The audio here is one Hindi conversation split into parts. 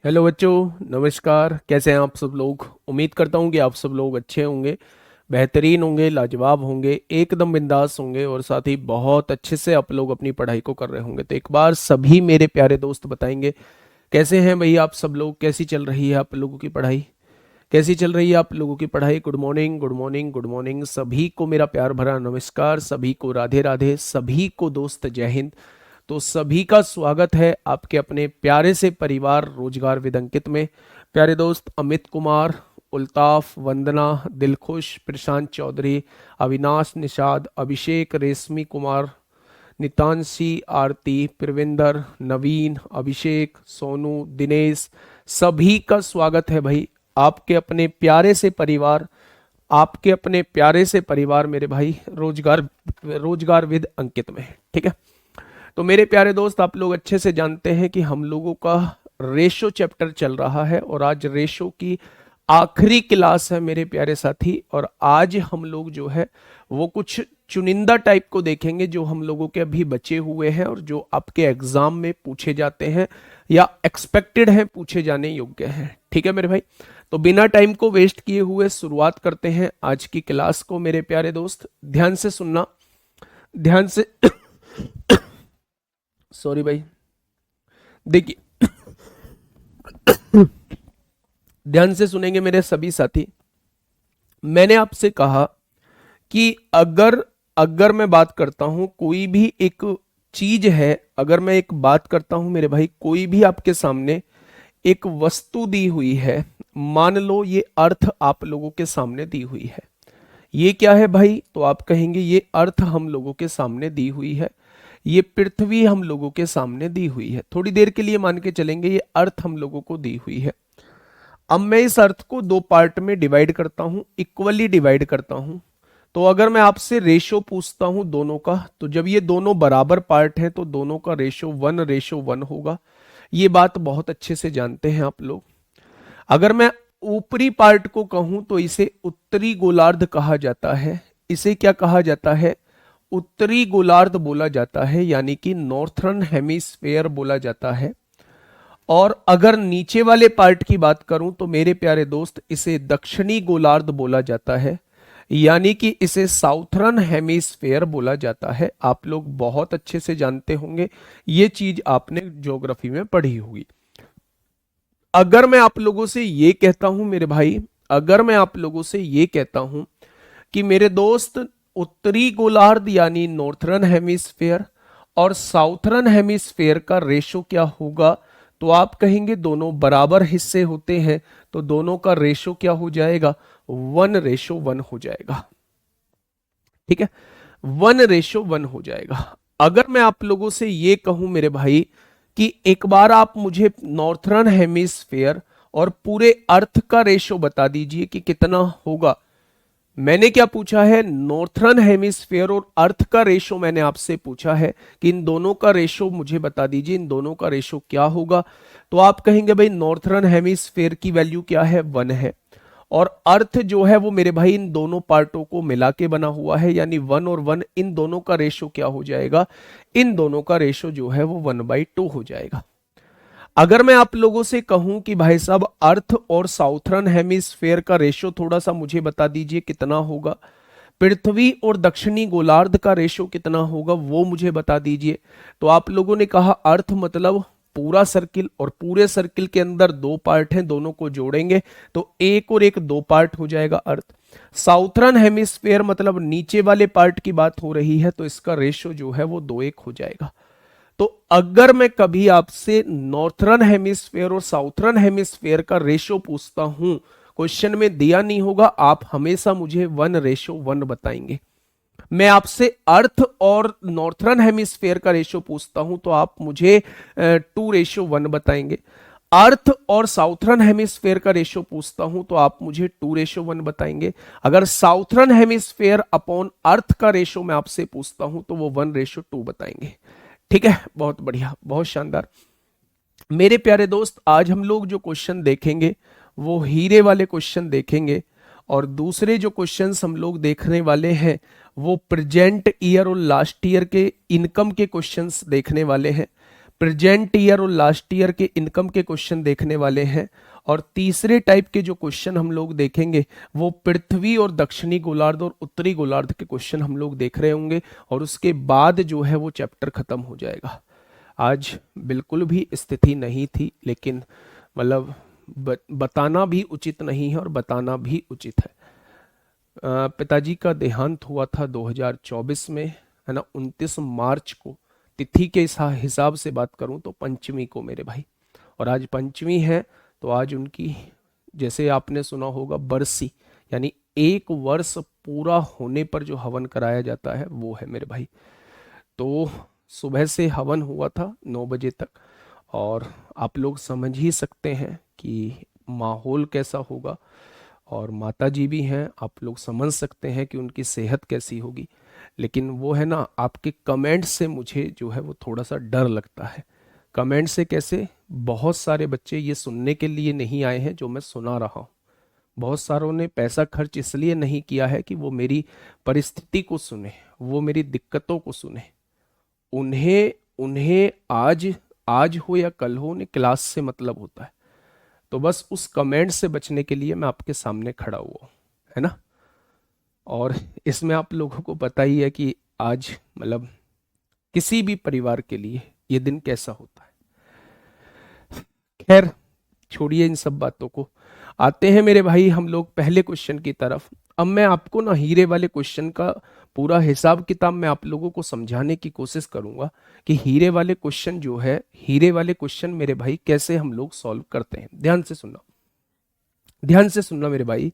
हेलो बच्चों, नमस्कार। कैसे हैं आप सब लोग? उम्मीद करता हूं कि आप सब लोग अच्छे होंगे, बेहतरीन होंगे, लाजवाब होंगे, एकदम बिंदास होंगे और साथ ही बहुत अच्छे से आप लोग अपनी पढ़ाई को कर रहे होंगे। तो एक बार सभी मेरे प्यारे दोस्त बताएंगे कैसे हैं भाई आप सब लोग? कैसी चल रही है आप लोगों की पढ़ाई? कैसी चल रही है आप लोगों की पढ़ाई? Good morning, good morning, good morning. सभी को मेरा प्यार भरा नमस्कार, सभी को राधे राधे, सभी को दोस्त जय हिंद। तो सभी का स्वागत है आपके अपने प्यारे से परिवार रोजगार विद अंकित में। प्यारे दोस्त अमित कुमार, उल्ताफ, वंदना, दिलखुश, प्रशांत चौधरी, अविनाश, निषाद, अभिषेक, रेशमी कुमार, नितांशी, आरती, प्रविंदर, नवीन, अभिषेक, सोनू, दिनेश, सभी का स्वागत है भाई आपके अपने प्यारे से परिवार, आपके अपने प्यारे से परिवार मेरे भाई रोजगार रोजगार विद अंकित में। ठीक है। तो मेरे प्यारे दोस्त, आप लोग अच्छे से जानते हैं कि हम लोगों का रेशो चैप्टर चल रहा है और आज रेशो की आखिरी क्लास है मेरे प्यारे साथी। और आज हम लोग जो है वो कुछ चुनिंदा टाइप को देखेंगे जो हम लोगों के अभी बचे हुए हैं और जो आपके एग्जाम में पूछे जाते हैं या एक्सपेक्टेड हैं पूछे जाने योग्य हैं। ठीक है मेरे भाई। तो बिना टाइम को वेस्ट किए हुए शुरुआत करते हैं आज की क्लास को मेरे प्यारे दोस्त। ध्यान से सुनना, ध्यान से सॉरी भाई। देखिए, ध्यान से सुनेंगे मेरे सभी साथी। मैंने आपसे कहा कि अगर अगर मैं बात करता हूं कोई भी एक चीज है, अगर मैं एक बात करता हूं मेरे भाई, कोई भी आपके सामने एक वस्तु दी हुई है, मान लो ये अर्थ आप लोगों के सामने दी हुई है। ये क्या है भाई? तो आप कहेंगे ये अर्थ हम लोगों के सामने दी हुई है, ये पृथ्वी हम लोगों के सामने दी हुई है। थोड़ी देर के लिए मान के चलेंगे ये अर्थ हम लोगों को दी हुई है। अब मैं इस अर्थ को दो पार्ट में डिवाइड करता हूं, इक्वली डिवाइड करता हूं। तो अगर मैं आपसे रेशो पूछता हूं दोनों का, तो जब ये दोनों बराबर पार्ट हैं तो दोनों का रेशो 1 होगा। ये बात बहुत अच्छे से जानते हैं आप लोग। अगर मैं ऊपरी पार्ट को कहूं तो इसे उत्तरी गोलार्ध कहा जाता है। इसे क्या कहा जाता है? उत्तरी गोलार्ध बोला जाता है, यानी कि नॉर्थर्न हेमिस्फेयर बोला जाता है। और अगर नीचे वाले पार्ट की बात करूं तो मेरे प्यारे दोस्त इसे दक्षिणी गोलार्ध बोला जाता है, यानी कि इसे साउथर्न हेमिस्फेयर बोला जाता है। आप लोग बहुत अच्छे से जानते होंगे, ये चीज आपने ज्योग्राफी में पढ़ी होगी। अगर मैं आप लोगों से ये कहता हूं मेरे भाई, अगर मैं आप लोगों से ये कहता हूं कि मेरे दोस्त उत्तरी गोलार्ध यानी नॉर्थर्न हेमिस्फेयर और साउथर्न हेमिस्फेयर का रेशो क्या होगा, तो आप कहेंगे दोनों बराबर हिस्से होते हैं, तो दोनों का रेशो क्या हो जाएगा? 1:1 हो जाएगा। ठीक है, 1:1 हो जाएगा। अगर मैं आप लोगों से ये कहूं मेरे भाई कि एक बार आप मुझे नॉर्थर्न हेमिस्फेयर और पूरे अर्थ का रेशो बता दीजिए कि कितना होगा। मैंने क्या पूछा है? नॉर्थर्न हेमिस्फेयर और अर्थ का रेशो मैंने आपसे पूछा है कि इन दोनों का रेशो मुझे बता दीजिए, इन दोनों का रेशो क्या होगा। तो आप कहेंगे भाई नॉर्थर्न हेमिस्फेयर की वैल्यू क्या है? 1 है। और अर्थ जो है वो मेरे भाई इन दोनों पार्टों को मिला के बना हुआ है, यानी 1 और 1, इन दोनों का रेशो क्या हो जाएगा? इन दोनों का रेशो जो है वो 1/2 हो जाएगा। अगर मैं आप लोगों से कहूं कि भाई साहब अर्थ और साउथर्न हेमिस्फेयर का रेशो थोड़ा सा मुझे बता दीजिए कितना होगा, पृथ्वी और दक्षिणी गोलार्ध का रेशो कितना होगा वो मुझे बता दीजिए। तो आप लोगों ने कहा अर्थ मतलब पूरा सर्किल, और पूरे सर्किल के अंदर दो पार्ट हैं, दोनों को जोड़ेंगे तो एक और एक दो पार्ट हो जाएगा अर्थ। साउथर्न हेमिस्फेयर मतलब नीचे वाले पार्ट की बात हो रही है, तो इसका रेशो जो है वो 2:1 हो जाएगा। तो अगर मैं कभी आपसे नॉर्थर्न हेमिस्फेयर और साउथर्न हेमिस्फेयर का रेशो पूछता हूं, क्वेश्चन में दिया नहीं होगा, आप हमेशा मुझे 1:1 बताएंगे। मैं आपसे अर्थ और नॉर्थर्न हेमिस्फेयर का रेशो पूछता हूं तो आप मुझे 2:1 बताएंगे। अर्थ और साउथर्न हेमिस्फेयर का रेशो पूछता हूं तो आप मुझे 2:1 बताएंगे। अगर साउथर्न हेमिस्फेयर अपॉन अर्थ का रेशो मैं आपसे पूछता हूं तो वो 1:2 बताएंगे। ठीक है, बहुत बढ़िया, बहुत शानदार। मेरे प्यारे दोस्त, आज हम लोग जो क्वेश्चन देखेंगे वो हीरे वाले क्वेश्चन देखेंगे, और दूसरे जो क्वेश्चंस हम लोग देखने वाले हैं वो प्रेजेंट ईयर और लास्ट ईयर के इनकम के क्वेश्चंस देखने वाले हैं। प्रेजेंट ईयर और लास्ट ईयर के इनकम के क्वेश्चन देखने वाले हैं। और तीसरे टाइप के जो क्वेश्चन हम लोग देखेंगे वो पृथ्वी और दक्षिणी गोलार्ध और उत्तरी गोलार्ध के क्वेश्चन हम लोग देख रहे होंगे, और उसके बाद जो है वो चैप्टर खत्म हो जाएगा। आज बिल्कुल भी स्थिति नहीं थी, लेकिन मतलब बताना भी उचित नहीं है और बताना भी उचित है। पिताजी का देहांत हुआ था 2024 में, है ना, 29 मार्च को। तिथि के हिसाब से बात करूं तो पंचमी को मेरे भाई, और आज पंचमी है, तो आज उनकी, जैसे आपने सुना होगा, बरसी, यानी 1 वर्ष पूरा होने पर जो हवन कराया जाता है वो है मेरे भाई। तो सुबह से हवन हुआ था 9 बजे तक, और आप लोग समझ ही सकते हैं कि माहौल कैसा होगा, और माता जी भी हैं, आप लोग समझ सकते हैं कि उनकी सेहत कैसी होगी। लेकिन वो है ना, आपके कमेंट से मुझे जो है वो थोड़ा सा डर लगता है। कमेंट से कैसे? बहुत सारे बच्चे ये सुनने के लिए नहीं आए हैं जो मैं सुना रहा हूँ। बहुत सारों ने पैसा खर्च इसलिए नहीं किया है कि वो मेरी परिस्थिति को सुने, वो मेरी दिक्कतों को सुने। उन्हें उन्हें आज आज हो या कल हो, उन्हें क्लास से मतलब होता है। तो बस उस कमेंट से बचने के लिए मैं आपके सामने खड़ा हुआ हूं, है ना। और इसमें आप लोगों को पता ही है कि आज मतलब किसी भी परिवार के लिए ये दिन कैसा होता है। खैर, छोड़िए इन सब बातों को, आते हैं मेरे भाई हम लोग पहले क्वेश्चन की तरफ। अब मैं आपको ना हीरे वाले क्वेश्चन का पूरा हिसाब किताब मैं आप लोगों को समझाने की कोशिश करूंगा कि हीरे वाले क्वेश्चन जो है, हीरे वाले क्वेश्चन मेरे भाई कैसे हम लोग सॉल्व करते हैं। ध्यान से सुनना, ध्यान से सुनना मेरे भाई।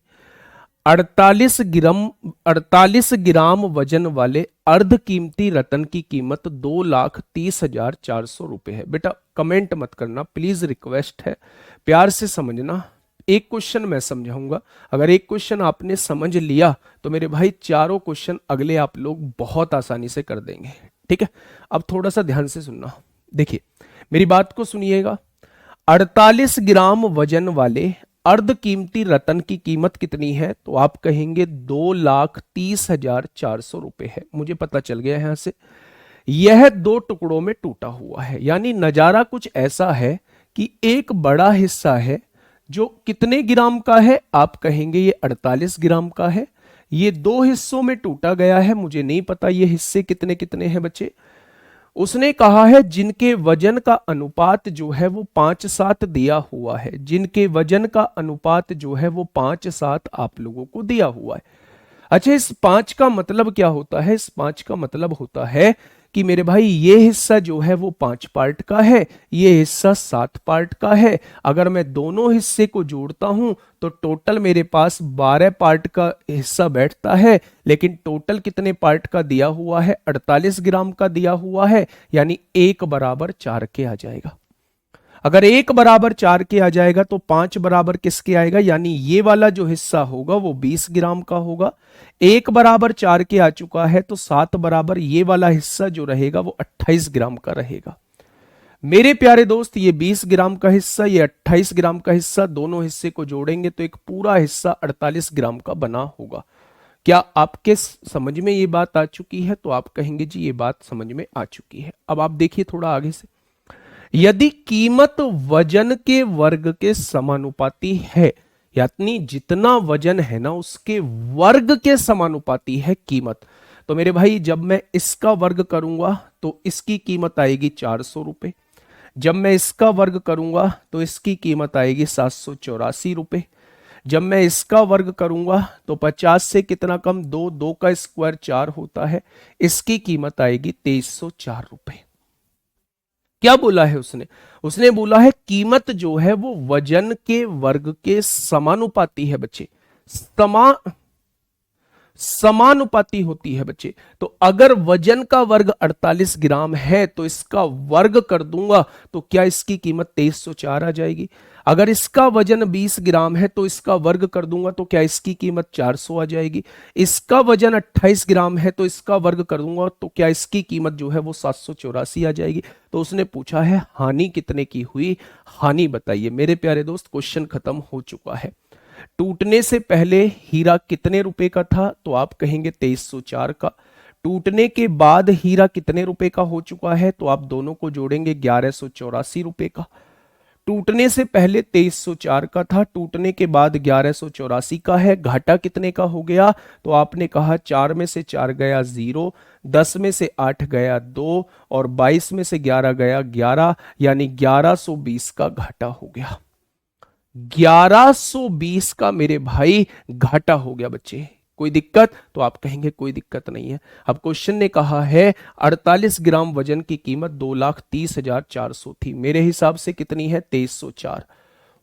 48 ग्राम वजन वाले अर्ध कीमती रतन की कीमत 2,30,400 रुपए है। बेटा कमेंट मत करना प्लीज, रिक्वेस्ट है, प्यार से समझना। एक क्वेश्चन मैं समझाऊंगा, अगर एक क्वेश्चन आपने समझ लिया तो मेरे भाई चारों क्वेश्चन अगले आप लोग बहुत आसानी से कर देंगे, ठीक है। अब थोड़ा सा ध्यान से सुनना, देखिए मेरी बात को सुनिएगा। 48 ग्राम वजन वाले अर्ध कीमती रतन की कीमत कितनी है? तो आप कहेंगे 2,30,400 रुपए है। मुझे पता चल गया यहां से, यह 2 टुकड़ों में टूटा हुआ है। यानी नजारा कुछ ऐसा है कि एक बड़ा हिस्सा है जो कितने ग्राम का है? आप कहेंगे ये 48 ग्राम का है। ये 2 हिस्सों में टूटा गया है, मुझे नहीं पता ये हिस्से कितने कितने हैं बच्चे। उसने कहा है जिनके वजन का अनुपात जो है वो 5-7 दिया हुआ है, जिनके वजन का अनुपात जो है वो 5-7 आप लोगों को दिया हुआ है। अच्छा, इस 5 का मतलब क्या होता है? इस 5 का मतलब होता है कि मेरे भाई ये हिस्सा जो है वो 5 पार्ट का है, ये हिस्सा 7 पार्ट का है। अगर मैं दोनों हिस्से को जोड़ता हूं तो टोटल मेरे पास 12 पार्ट का हिस्सा बैठता है। लेकिन टोटल कितने पार्ट का दिया हुआ है? 48 ग्राम का दिया हुआ है, यानी 1 बराबर 4 के आ जाएगा। अगर 1 बराबर 4 के आ जाएगा तो 5 बराबर किसके आएगा? यानी ये वाला जो हिस्सा होगा वो 20 ग्राम का होगा। 1 बराबर 4 के आ चुका है तो 7 बराबर ये वाला हिस्सा जो रहेगा वो 28 ग्राम का रहेगा। मेरे प्यारे दोस्त, ये 20 ग्राम का हिस्सा, ये 28 ग्राम का हिस्सा, दोनों हिस्से को जोड़ेंगे तो एक पूरा हिस्सा 48 ग्राम का बना होगा। क्या आपके समझ में ये बात आ चुकी है? तो आप कहेंगे जी ये बात समझ में आ चुकी है। अब आप देखिए थोड़ा आगे से, यदि कीमत वजन के वर्ग के समानुपाती है, यानी जितना वजन है ना उसके वर्ग के समानुपाती है कीमत, तो मेरे भाई जब मैं इसका वर्ग करूंगा तो इसकी कीमत आएगी 400 रुपए। जब मैं इसका वर्ग करूंगा तो इसकी कीमत आएगी 784 रुपए। जब मैं इसका वर्ग करूंगा तो 50 से कितना कम? 2, 2 का स्क्वायर 4 होता है, इसकी कीमत आएगी 2304 रुपए। क्या बोला है उसने? उसने बोला है कीमत जो है वो वजन के वर्ग के समानुपाती है बच्चे, समानुपाती होती है बच्चे। तो अगर वजन का वर्ग 48 ग्राम है तो इसका वर्ग कर दूंगा तो क्या इसकी कीमत 2304 आ जाएगी। अगर इसका वजन 20 ग्राम है तो इसका वर्ग कर दूंगा तो क्या इसकी कीमत 400 आ जाएगी। इसका वजन 28 ग्राम है तो इसका वर्ग कर दूंगा तो क्या इसकी कीमत जो है वो 784 आ जाएगी। तो उसने पूछा है हानि कितने की हुई, हानि बताइए। मेरे प्यारे दोस्त क्वेश्चन खत्म हो चुका है। टूटने से पहले हीरा कितने रुपए का था? तो आप कहेंगे 2304 का। टूटने के बाद हीरा कितने रुपए का हो चुका है, तो आप दोनों को जोड़ेंगे 1184 रुपए का। टूटने से पहले 2304 का था, टूटने के बाद 1184 का है। घाटा कितने का हो गया, तो आपने कहा 4 में से 4 गया 0, 10 में से 8 गया 2 और 22 में से 11 गया 11, यानी 1120 का घाटा हो गया। 1120 का मेरे भाई घाटा हो गया बच्चे। कोई दिक्कत, तो आप कहेंगे कोई दिक्कत नहीं है। अब क्वेश्चन ने कहा है 48 ग्राम वजन की कीमत 2,30,400 थी, मेरे हिसाब से कितनी है 2304।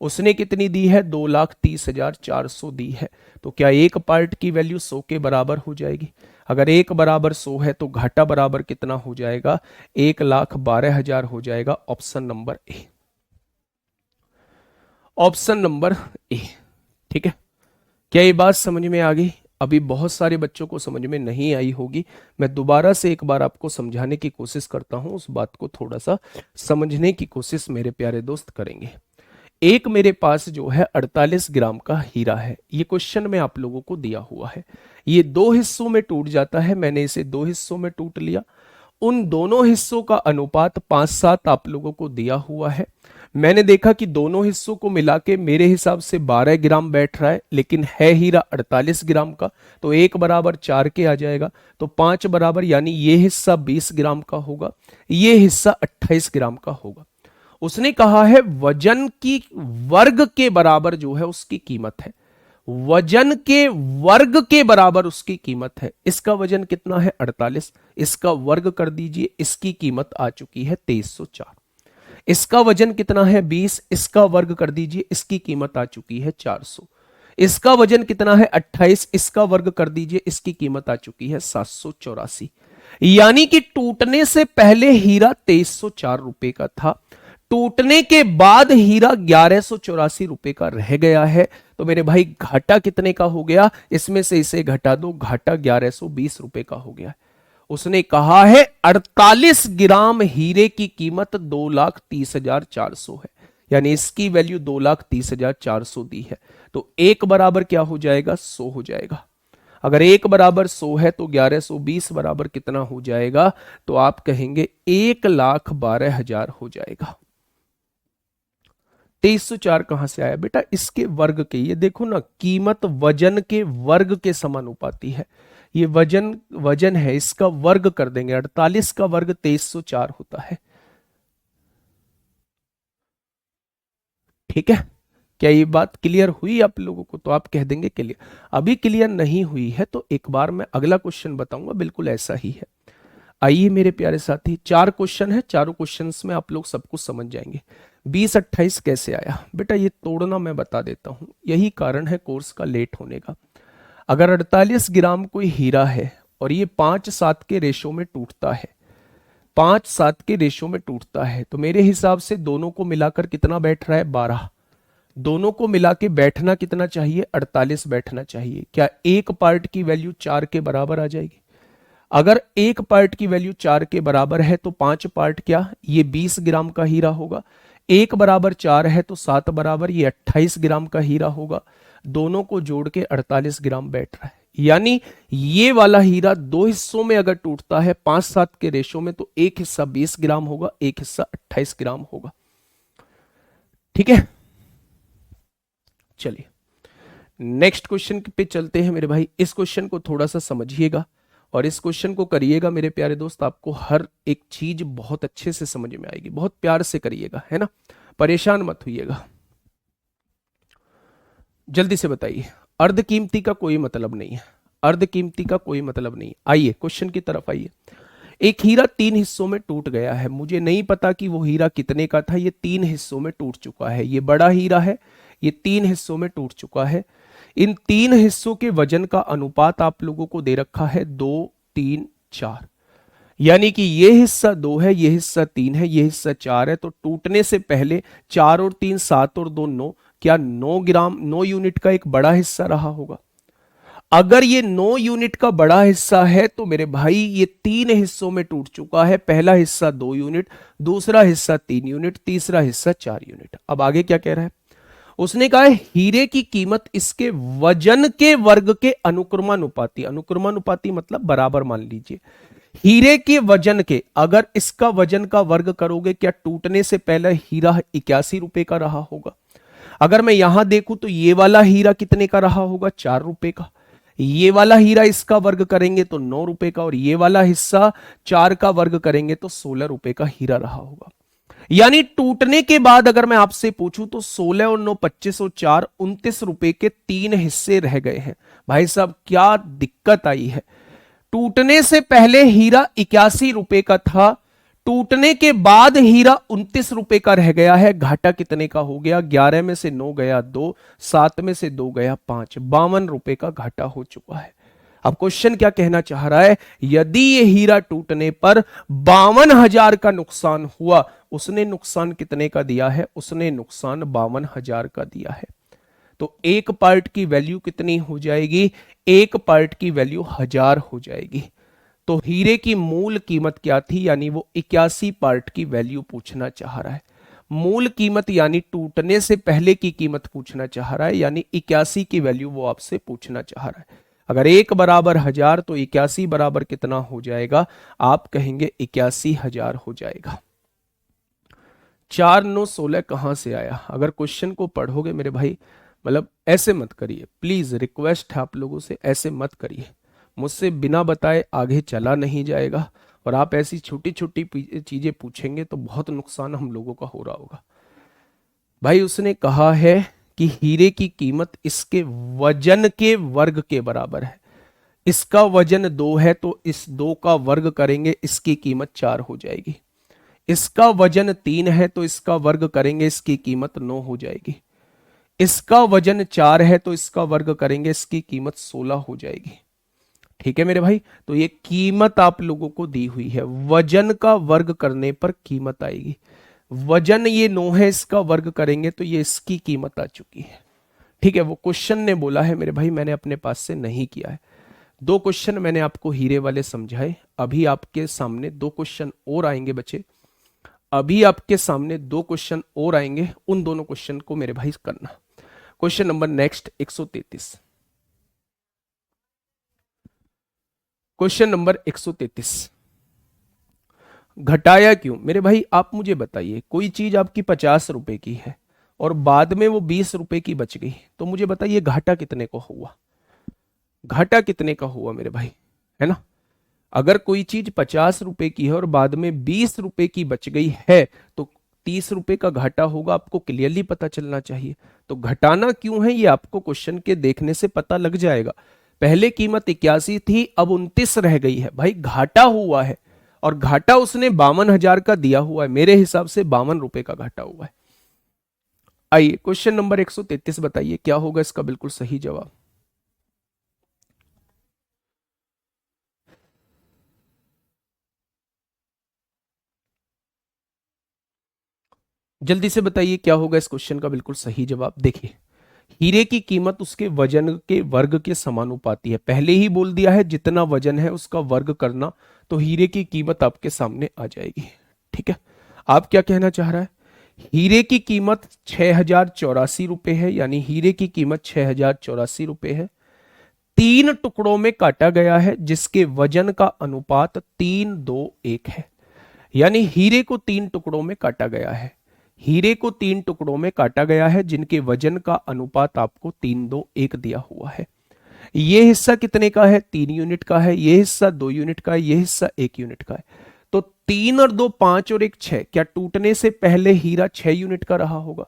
उसने कितनी दी है 2,30,400 दी है, तो क्या एक पार्ट की वैल्यू 100 के बराबर हो जाएगी? अगर एक बराबर 100 है तो घाटा बराबर कितना हो जाएगा, 1,12,000 हो जाएगा। Option number A, option number A. ठीक है, क्या ये बात समझ में आ गई? अभी बहुत सारे बच्चों को समझ में नहीं आई होगी, मैं दोबारा से एक बार आपको समझाने की कोशिश करता हूं, उस बात को थोड़ा सा समझने की कोशिश मेरे प्यारे दोस्त करेंगे। एक मेरे पास जो है 48 ग्राम का हीरा है, ये क्वेश्चन में आप लोगों को दिया हुआ है। ये दो हिस्सों में टूट जाता है, मैंने इसे दो हिस्सों में टूट लिया। उन दोनों हिस्सों का अनुपात 5-7 आप लोगों को दिया हुआ है। मैंने देखा कि दोनों हिस्सों को मिला के मेरे हिसाब से 12 ग्राम बैठ रहा है, लेकिन है हीरा 48 ग्राम का, तो 1 बराबर 4 के आ जाएगा, तो 5 बराबर, यानी ये हिस्सा 20 ग्राम का होगा, ये हिस्सा 28 ग्राम का होगा। उसने कहा है वजन की वर्ग के बराबर जो है उसकी कीमत है, वजन के वर्ग के बराबर उसकी कीमत है। इसका वजन कितना है 48, इसका वर्ग कर दीजिए, इसकी कीमत आ चुकी है 2304। इसका वजन कितना है 20, इसका वर्ग कर दीजिए, इसकी कीमत आ चुकी है 400। इसका वजन कितना है 28, इसका वर्ग कर दीजिए, इसकी कीमत आ चुकी है 784। यानी कि टूटने से पहले हीरा 2304 रुपए का था, टूटने के बाद हीरा 1184 रुपए का रह गया है। तो मेरे भाई घाटा कितने का हो गया, इसमें से इसे घटा दो, घाटा 1120 रुपए का हो गया है। उसने कहा है 48 ग्राम हीरे की कीमत 2,30,400 है, यानी इसकी वैल्यू 2,30,400 दी है, तो एक बराबर क्या हो जाएगा 100 हो जाएगा। अगर एक बराबर 100 है तो 1120 बराबर कितना हो जाएगा, तो आप कहेंगे 1,12,000 हो जाएगा। 2304 कहां से आया बेटा, इसके वर्ग के, ये देखो ना कीमत वजन के वर्ग के समानुपाती है। ये वजन है, इसका वर्ग कर देंगे, 48 का वर्ग 2304 होता है। ठीक है, क्या ये बात क्लियर हुई आप लोगों को? तो आप कह देंगे क्लियर। अभी क्लियर नहीं हुई है तो एक बार मैं अगला क्वेश्चन बताऊंगा, बिल्कुल ऐसा ही है। आइए मेरे प्यारे साथी, 4 क्वेश्चन है, चारों क्वेश्चंस में आप लोग सब कुछ समझ जाएंगे। 20-28 कैसे आया बेटा, ये तोड़ना मैं बता देता हूं, यही कारण है कोर्स का लेट होने का। अगर 48 ग्राम कोई हीरा है और ये 5-7 के रेशो में टूटता है, 5-7 के रेशो में टूटता है, तो मेरे हिसाब से दोनों को मिलाकर कितना बैठ रहा है 12। दोनों को मिला के बैठना कितना चाहिए 48 बैठना चाहिए। क्या एक पार्ट की वैल्यू 4 के बराबर आ जाएगी? अगर एक पार्ट की वैल्यू 4 के बराबर है तो 5 पार्ट क्या, ये 20 ग्राम का हीरा होगा। एक बराबर 4 है तो 7 बराबर ये 28 ग्राम का हीरा होगा। दोनों को जोड़ के 48 ग्राम बैठ रहा है, यानी ये वाला हीरा दो हिस्सों में अगर टूटता है 5-7 के रेशो में, तो एक हिस्सा 20 ग्राम होगा, एक हिस्सा 28 ग्राम होगा। ठीक है, चलिए नेक्स्ट क्वेश्चन पे चलते हैं मेरे भाई। इस क्वेश्चन को थोड़ा सा समझिएगा और इस क्वेश्चन को करिएगा मेरे प्यारे दोस्त, आपको हर एक चीज बहुत अच्छे से समझ में आएगी, बहुत प्यार से करिएगा, है ना, परेशान मत होइएगा। जल्दी से बताइए, अर्ध कीमती का कोई मतलब नहीं है, अर्ध कीमती का कोई मतलब नहीं। आइए क्वेश्चन की तरफ आइए। एक हीरा 3 हिस्सों में टूट गया है, मुझे नहीं पता कि वो हीरा कितने का था, ये 3 हिस्सों में टूट चुका है। ये बड़ा हीरा है, ये 3 हिस्सों में टूट चुका है। इन 3 हिस्सों के वजन का अनुपात आप लोगों को दे रखा है 2, 3, 4, यानी कि ये हिस्सा 2 है, ये हिस्सा 3 है, ये हिस्सा 4 है। तो टूटने से पहले 4 और 3 7 और 2 9, क्या 9 ग्राम 9 यूनिट का एक बड़ा हिस्सा रहा होगा? अगर ये 9 यूनिट का बड़ा हिस्सा है तो मेरे भाई ये 3 हिस्सों में टूट चुका है। पहला हिस्सा 2 यूनिट, दूसरा हिस्सा 3 यूनिट, तीसरा हिस्सा 4 यूनिट। अब आगे क्या कह रहा है, उसने कहा है हीरे की कीमत इसके वजन के वर्ग के अनुक्रमानुपाती, अनुक्रमानुपाती मतलब बराबर मान लीजिए, हीरे के वजन के, अगर इसका वजन का वर्ग करोगे, क्या टूटने से पहले हीरा 81 रुपए का रहा होगा? अगर मैं यहां देखूं तो ये वाला हीरा कितने का रहा होगा? 4 रुपए का। ये वाला हीरा इसका वर्ग करेंगे तो 9 रुपए का, और ये वाला हिस्सा 4 का वर्ग करेंगे तो 16 रुपए का हीरा रहा होगा। यानी टूटने के बाद अगर मैं आपसे पूछूं तो 16 और 9 25 और 4 29 रुपए के 3 हिस्से रह गए हैं। भाई साहब क्या दिक्कत आई है? टूटने से पहले हीरा 81 रुपए का था, टूटने के बाद हीरा 29 रुपए का रह गया है। घाटा कितने का हो गया? 11 में से 9 गया 2, 7 में से 2 गया 5, 52 रुपए का घाटा हो चुका है। अब क्वेश्चन क्या कहना चाह रहा है? यदि ये हीरा टूटने पर 52,000 का नुकसान हुआ, उसने नुकसान कितने का दिया है? उसने नुकसान 52,000 का दिया है। तो एक पार्ट की वैल्यू कितनी हो जाएगी? एक पार्ट की वैल्यू 1000 हो जाएगी। तो हीरे की मूल कीमत क्या थी? यानी वो 81 पार्ट की वैल्यू पूछना चाह रहा है। मूल कीमत यानी टूटने से पहले की कीमत पूछना चाह रहा है, यानी 81 की वैल्यू वो आपसे पूछना चाह रहा है। अगर एक बराबर 1000 तो 81 बराबर कितना हो जाएगा? आप कहेंगे 81,000 हो जाएगा। 4 9 16 कहां से आया? अगर क्वेश्चन को पढ़ोगे मेरे भाई, मतलब ऐसे मत करिए प्लीज, रिक्वेस्ट है आप लोगों से, ऐसे मत करिए। मुझसे बिना बताए आगे चला नहीं जाएगा, और आप ऐसी छोटी छोटी चीजें पूछेंगे तो बहुत नुकसान हम लोगों का हो रहा होगा। भाई उसने कहा है कि हीरे की कीमत इसके वजन के वर्ग के बराबर है। इसका वजन 2 है तो इस 2 का वर्ग करेंगे, इसकी कीमत 4 हो जाएगी। इसका वजन 3 है तो इसका वर्ग करेंगे, इसकी कीमत 9 हो जाएगी। इसका वजन 4 है तो इसका वर्ग करेंगे, इसकी कीमत 16 हो जाएगी। ठीक है मेरे भाई, तो ये कीमत आप लोगों को दी हुई है, वजन का वर्ग करने पर कीमत आएगी। वजन ये 9 है, इसका वर्ग करेंगे तो ये इसकी कीमत आ चुकी है। ठीक है, वो क्वेश्चन ने बोला है मेरे भाई, मैंने अपने पास से नहीं किया है। 2 क्वेश्चन मैंने आपको हीरे वाले समझाए, अभी आपके सामने 2 क्वेश्चन और आएंगे बच्चे, अभी आपके सामने 2 क्वेश्चन और आएंगे, उन दोनों क्वेश्चन को मेरे भाई करना। Question number next 133, question number 133, घटाया क्यों? मेरे भाई आप मुझे बताइए, कोई चीज आपकी 50 रुपए की है और बाद में वो 20 रुपए की बच गई, तो मुझे बताइए घाटा कितने का हुआ? घाटा कितने का हुआ मेरे भाई, है ना? अगर कोई चीज 50 रुपए की है और बाद में 20 रुपए की बच गई है तो 30 रुपए का घाटा होगा, आपको क्लियरली पता चलना चाहिए। तो घटाना क्यों है ये आपको क्वेश्चन के देखने से पता लग जाएगा। पहले कीमत 81 थी, अब 29 रह गई है, भाई घाटा हुआ है, और घाटा उसने 52,000 का दिया हुआ है, मेरे हिसाब से 52 रुपए का घाटा हुआ है। आइए क्वेश्चन नंबर 133 बताइए क्या होगा इसका बिल्कुल सही जवाब। जल्दी से बताइए क्या होगा इस क्वेश्चन का बिल्कुल सही जवाब। देखिए, हीरे की कीमत उसके वजन के वर्ग के समानुपाती है। पहले ही बोल दिया है जितना वजन है उसका वर्ग करना, तो हीरे की कीमत आपके सामने आ जाएगी। ठीक है, आप क्या कहना चाह रहा है? हीरे की कीमत 6,084 रुपए है, यानी हीरे की कीमत 6,084 रुपए है। 3 टुकड़ों में काटा गया है जिसके वजन का अनुपात 3:2:1 है। यानी हीरे को 3 टुकड़ों में काटा गया है, हीरे को 3 टुकड़ों में काटा गया है जिनके वजन का अनुपात आपको 3:2:1 दिया हुआ है। ये हिस्सा कितने का है? 3 यूनिट का है, ये हिस्सा 2 यूनिट का है, ये हिस्सा 1 यूनिट का है। तो 3 और 2 5 और 1 6, क्या टूटने से पहले हीरा 6 यूनिट का रहा होगा?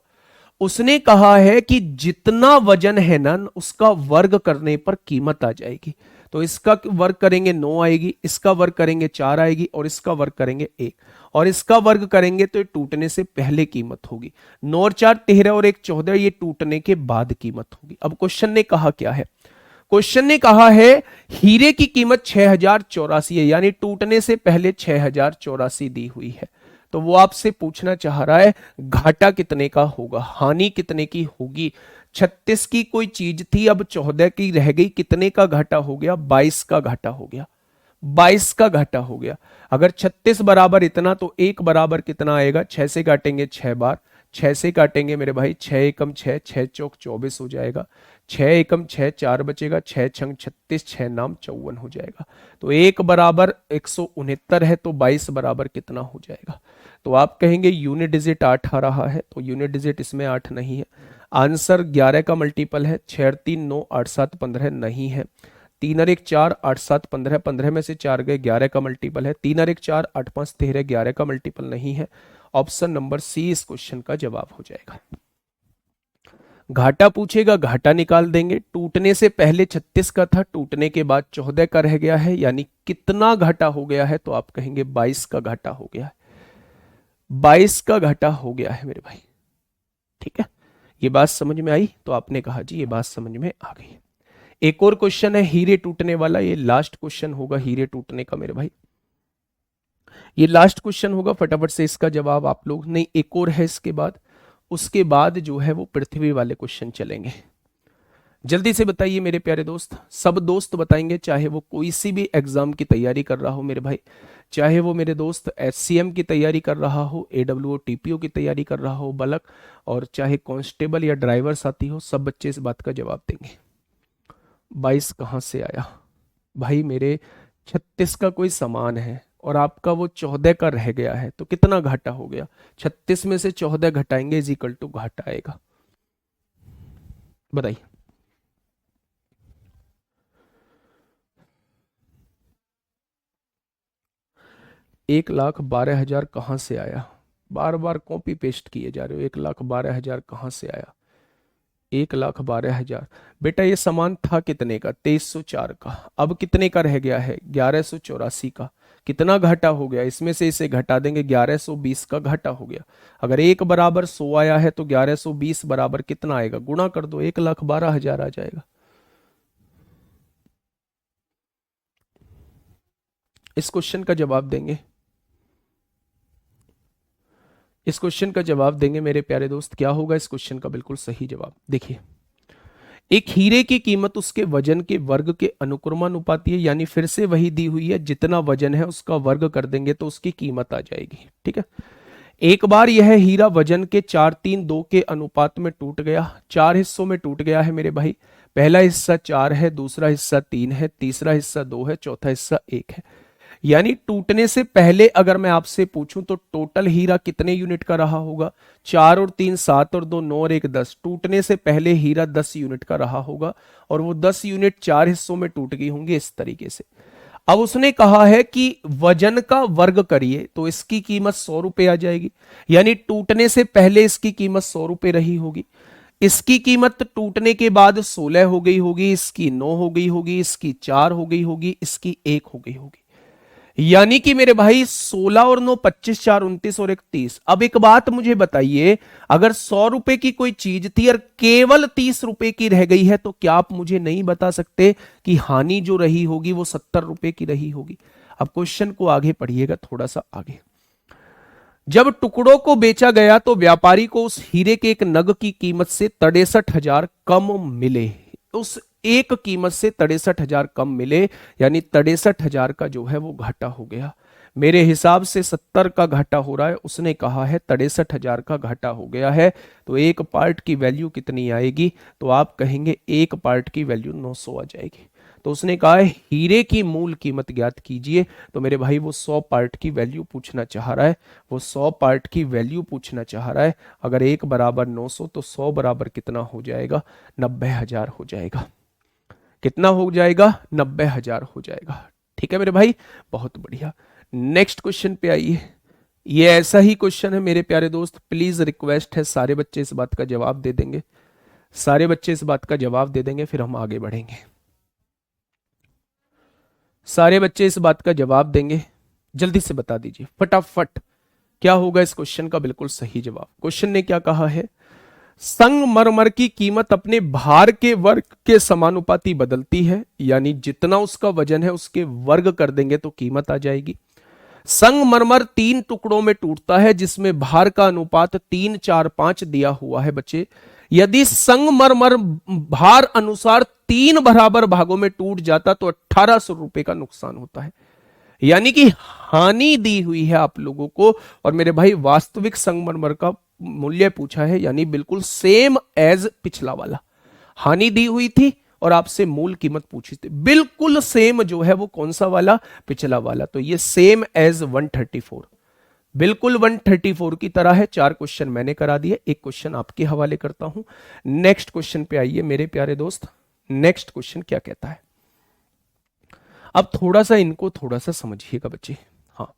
उसने कहा है कि जितना वजन है ना उसका वर्ग करने पर कीमत आ जाएगी। तो इसका वर्ग करेंगे 9 आएगी, इसका वर्ग करेंगे 4 आएगी, और इसका वर्ग करेंगे 1, और इसका वर्ग करेंगे तो ये टूटने से पहले कीमत होगी। 9 और 4 13 और 1 14, ये टूटने के बाद कीमत होगी। अब क्वेश्चन ने कहा क्या है? क्वेश्चन ने कहा है हीरे की कीमत 6,084 है, यानी टूटने से पहले 6,084 दी हुई है। तो वो आपसे पूछना चाह रहा है घाटा कितने का होगा, हानि कितने की होगी। 36 की कोई चीज थी, अब 14 की रह गई, कितने का घाटा हो गया? 22 का घाटा हो गया, 22 का घाटा हो गया। अगर 36 बराबर इतना तो 1 बराबर कितना आएगा? 6 से काटेंगे 6 बार, 6 से काटेंगे मेरे भाई, 6 एकम 6, 6 चौक 24 हो जाएगा, 6 एकम 6, 4 बचेगा, 6 छंग 36, 6 नाम 54 हो जाएगा। तो 1 बराबर 169 है, तो 22 बराबर कितना हो जाएगा? तो आप कहेंगे यूनिट डिजिट 8 आ रहा है, तो यूनिट डिजिट इसमें 8 नहीं है। आंसर 11 का मल्टीपल है, 6 3 9 8 7 15 नहीं है। 3 और 1 4, 8 7 15, 15 में से 4 गए, 11 का मल्टीपल है। 3 और 1 4, 8 5 13, 11 का मल्टीपल नहीं है। ऑप्शन नंबर सी इस क्वेश्चन का जवाब हो जाएगा। घाटा पूछेगा, घाटा निकाल देंगे। टूटने से पहले 36 का था, टूटने के बाद 14 का रह गया है, यानी कितना घाटा हो गया है? तो आप कहेंगे 22 का घाटा हो गया है, 22 का घाटा हो गया है मेरे भाई। ठीक है, ये बात समझ में आई? तो आपने कहा जी ये बात समझ में आ गई। एक और क्वेश्चन है हीरे टूटने वाला, ये लास्ट क्वेश्चन होगा हीरे टूटने का मेरे भाई, ये लास्ट क्वेश्चन होगा। फटाफट से इसका जवाब आप लोग, नहीं एक और है इसके बाद, उसके बाद जो है वो पृथ्वी वाले क्वेश्चन चलेंगे। जल्दी से बताइए मेरे प्यारे दोस्त, सब दोस्त बताएंगे, चाहे वो कोई सी भी एग्जाम की तैयारी कर रहा हो मेरे भाई, चाहे वो मेरे दोस्त एचसीएम की तैयारी कर रहा हो, एडब्ल्यूओ टीपीओ की तैयारी कर रहा हो बलक, और चाहे कांस्टेबल या ड्राइवर साथी हो, सब बच्चे इस बात का जवाब देंगे। 22 कहाँ से आया भाई? मेरे 36 का कोई समान है और आपका वो 14 का रह गया है, तो कितना घाटा हो गया? 36 में से 14 घटाएंगे इज इक्वल टू घाटा आएगा। बताइए। 1,12,000 कहाँ से आया? बार बार कॉपी पेस्ट किए जा रहे हो। 1,12,000 कहाँ से आया? 1,12,000 बेटा ये सामान था कितने का? 2304 का। अब कितने का रह गया है? 1184 का। कितना घाटा हो गया? इसमें से इसे घटा देंगे, 1120 का घाटा हो गया। अगर 1 बराबर 100 आया है तो 1120 बराबर कितना आएगा? गुणा कर दो, 1,12,000 आ जाएगा। इस क्वेश्चन का जवाब देंगे, इस क्वेश्चन का जवाब देंगे मेरे प्यारे दोस्त। क्या होगा इस क्वेश्चन का बिल्कुल सही जवाब? देखिए, एक हीरे की कीमत उसके वजन के वर्ग के अनुक्रमानुपाती है, यानी फिर से वही दी हुई है, जितना वजन है उसका वर्ग कर देंगे तो उसकी कीमत आ जाएगी। ठीक है, एक बार यह हीरा वजन के 4 3 2 के अनुपात में टूट गया, 4 हिस्सों में टूट गया है मेरे भाई। पहला हिस्सा 4 है, दूसरा हिस्सा 3 है, तीसरा हिस्सा 2 है, चौथा हिस्सा 1 है। यानी टूटने से पहले अगर मैं आपसे पूछूं तो टोटल हीरा कितने यूनिट का रहा होगा? 4 और 3 7 और 2 9 और 1 10। टूटने से पहले हीरा 10 यूनिट का रहा होगा और वो 10 यूनिट 4 हिस्सों में टूट गई होंगी इस तरीके से। अब उसने कहा है कि वजन का वर्ग करिए, तो इसकी कीमत 100 रुपए आ जाएगी। यानी टूटने से पहले इसकी कीमत 100 रुपए रही होगी, इसकी कीमत टूटने के बाद 16 हो गई होगी, इसकी 9 हो गई होगी, इसकी 4 हो गई होगी, इसकी 1 हो गई होगी। यानी कि मेरे भाई 16 और 9 25, 4 29 और 1 30। अब एक बात मुझे बताइए, अगर 100 रुपए की कोई चीज थी और केवल 30 रुपए की रह गई है, तो क्या आप मुझे नहीं बता सकते कि हानि जो रही होगी वो 70 रुपए की रही होगी? अब क्वेश्चन को आगे पढ़िएगा, थोड़ा सा आगे। जब टुकड़ों को बेचा गया तो व्यापारी को उस हीरे के एक नग की कीमत से 63,000 कम मिले। उस एक कीमत से 63,000 कम मिले, यानी 63,000 का जो है वो घाटा हो गया। मेरे हिसाब से 70 का घाटा हो रहा है, उसने कहा है 63,000 का घाटा हो गया है। तो एक पार्ट की वैल्यू कितनी आएगी? तो आप कहेंगे एक पार्ट की वैल्यू 900 आ जाएगी। तो उसने कहा है हीरे की मूल कीमत ज्ञात कीजिए। तो मेरे भाई वो 100 पार्ट की वैल्यू पूछना चाह रहा है, वो 100 पार्ट की वैल्यू पूछना चाह रहा है। अगर 1 बराबर 900 तो 100 बराबर कितना हो जाएगा? 90,000 हो जाएगा। कितना हो जाएगा? 90,000 हो जाएगा। ठीक है मेरे भाई, बहुत बढ़िया। नेक्स्ट क्वेश्चन पे आइए। ये ऐसा ही क्वेश्चन है मेरे प्यारे दोस्त, प्लीज रिक्वेस्ट है सारे बच्चे इस बात का जवाब दे देंगे, सारे बच्चे इस बात का जवाब दे देंगे, फिर हम आगे बढ़ेंगे। सारे बच्चे इस बात का जवाब देंगे, जल्दी से बता दीजिए फटाफट। क्या होगा इस क्वेश्चन का बिल्कुल सही जवाब? क्वेश्चन ने क्या कहा है? संगमरमर की कीमत अपने भार के वर्ग के समानुपाती बदलती है, यानी जितना उसका वजन है उसके वर्ग कर देंगे तो कीमत आ जाएगी। संगमरमर 3 टुकड़ों में टूटता है जिसमें भार का अनुपात 3 4 5 दिया हुआ है बच्चे। यदि संगमरमर भार अनुसार 3 बराबर भागों में टूट जाता तो 1800 रुपए का नुकसान होता है। यानी कि हानि दी हुई है आप लोगों को, और मेरे भाई वास्तविक संगमरमर का मूल्य पूछा है, यानी बिल्कुल सेम एज पिछला वाला। हानि दी हुई थी और आपसे मूल कीमत पूछी थी, बिल्कुल सेम जो है वो कौन सा वाला, पिछला वाला। तो ये सेम एज 134, बिल्कुल 134 की तरह है। 4 क्वेश्चन मैंने करा दिए, एक क्वेश्चन आपके हवाले करता हूं। नेक्स्ट क्वेश्चन पे आइए मेरे प्यारे दोस्त। नेक्स्ट क्वेश्चन क्या कहता है, अब थोड़ा सा इनको थोड़ा सा समझिएगा बच्चे। हाँ,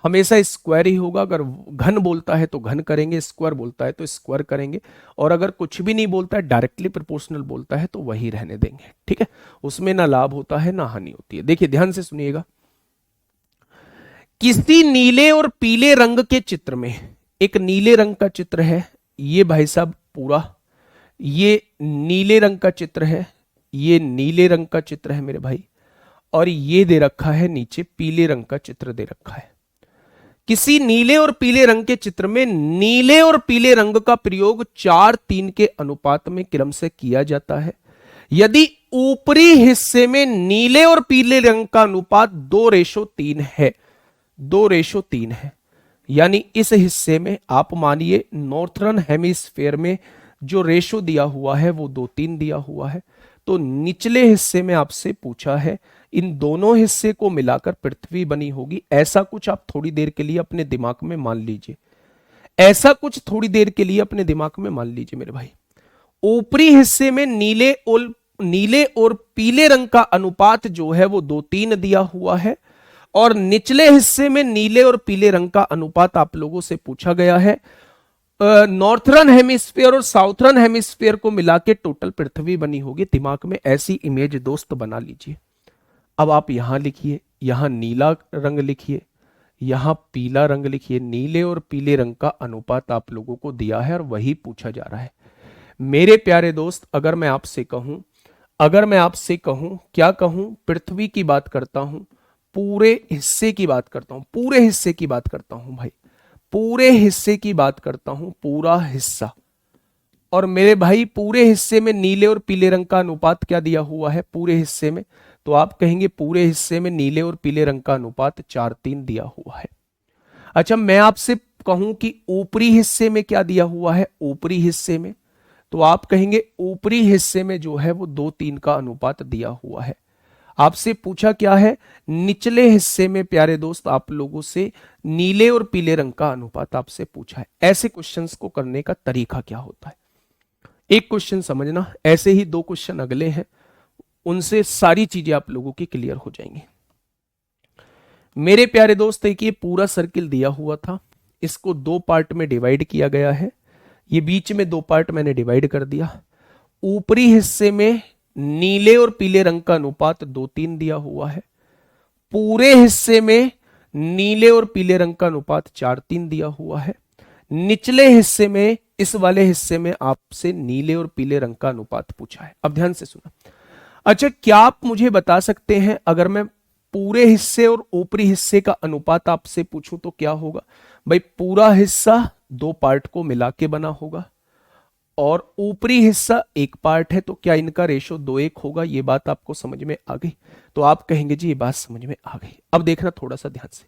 हमेशा स्क्वायर ही होगा। अगर घन बोलता है तो घन करेंगे, स्क्वायर बोलता है तो स्क्वायर करेंगे, और अगर कुछ भी नहीं बोलता है, डायरेक्टली प्रोपोर्शनल बोलता है, तो वही रहने देंगे। ठीक है, उसमें ना लाभ होता है ना हानि होती है। देखिए ध्यान से सुनिएगा, किसी नीले और पीले रंग के चित्र में, एक नीले रंग का चित्र है ये भाई साहब पूरा, ये नीले रंग का चित्र है, ये नीले रंग का चित्र है मेरे भाई, और ये दे रखा है नीचे पीले रंग का चित्र दे रखा है। किसी नीले और पीले रंग के चित्र में नीले और पीले रंग का प्रयोग 4:3 के अनुपात में क्रम से किया जाता है। यदि ऊपरी हिस्से में नीले और पीले रंग का अनुपात 2:3 है, 2:3 है, यानी इस हिस्से में आप मानिए नॉर्थर्न हेमिस्फेयर में जो रेशो दिया हुआ है वो 2:3 दिया हुआ है, तो निचले हिस्से में आपसे पूछा है इन दोनों हिस्से को मिलाकर पृथ्वी बनी होगी। ऐसा कुछ आप थोड़ी देर के लिए अपने दिमाग में मान लीजिए, ऐसा कुछ थोड़ी देर के लिए अपने दिमाग में मान लीजिए मेरे भाई। ऊपरी हिस्से में नीले और पीले रंग का अनुपात जो है वो 2:3 दिया हुआ है, और निचले हिस्से में नीले और पीले रंग का अनुपात आप लोगों से पूछा गया है नॉर्थर्न हेमिस्फीयर और साउथर्न हेमिस्फीयर को मिला के टोटल पृथ्वी बनी होगी। दिमाग में ऐसी इमेज दोस्त बना लीजिए। अब आप यहां लिखिए, यहां नीला रंग लिखिए, यहां पीला रंग लिखिए। नीले और पीले रंग का अनुपात आप लोगों को दिया है और वही पूछा जा रहा है मेरे प्यारे दोस्त। अगर मैं आपसे कहूं क्या कहूं, पृथ्वी की बात करता हूं, पूरे हिस्से की बात करता हूं, पूरे हिस्से की बात करता हूं भाई, पूरे हिस्से की बात करता हूं, पूरा हिस्सा। और मेरे भाई पूरे हिस्से में नीले और पीले रंग का अनुपात क्या दिया हुआ है पूरे हिस्से में, तो आप कहेंगे पूरे हिस्से में नीले और पीले रंग का अनुपात 4:3 दिया हुआ है। अच्छा, मैं आपसे कहूं कि ऊपरी हिस्से में क्या दिया हुआ है, ऊपरी हिस्से में, तो आप कहेंगे ऊपरी हिस्से में जो है वो 2:3 का अनुपात दिया हुआ है। आपसे पूछा क्या है, निचले हिस्से में प्यारे दोस्त आप लोगों से नीले और पीले रंग का अनुपात आपसे पूछा है। ऐसे क्वेश्चंस को करने का तरीका क्या होता है, एक क्वेश्चन समझना, ऐसे ही 2 क्वेश्चन अगले हैं, उनसे सारी चीजें आप लोगों की क्लियर हो जाएंगी। मेरे प्यारे दोस्त, एक ये पूरा सर्किल दिया हुआ था, इसको 2 पार्ट में डिवाइड किया गया है। ये बीच में 2 पार्ट मैंने डिवाइड कर दिया। ऊपरी हिस्से में नीले और पीले रंग का अनुपात 2:3 दिया हुआ है, पूरे हिस्से में नीले और पीले रंग का अनुपात 4:3 दिया हुआ है। निचले हिस्से में, इस वाले हिस्से में आपसे नीले और पीले रंग का अनुपात पूछा है। अब ध्यान से सुना। अच्छा, क्या आप मुझे बता सकते हैं अगर मैं पूरे हिस्से और ऊपरी हिस्से का अनुपात आपसे पूछूं तो क्या होगा? भाई पूरा हिस्सा 2 पार्ट को मिला के बना होगा और ऊपरी हिस्सा 1 पार्ट है, तो क्या इनका रेशो 2:1 होगा? ये बात आपको समझ में आ गई? तो आप कहेंगे जी ये बात समझ में आ गई। अब देखना थोड़ा सा ध्यान से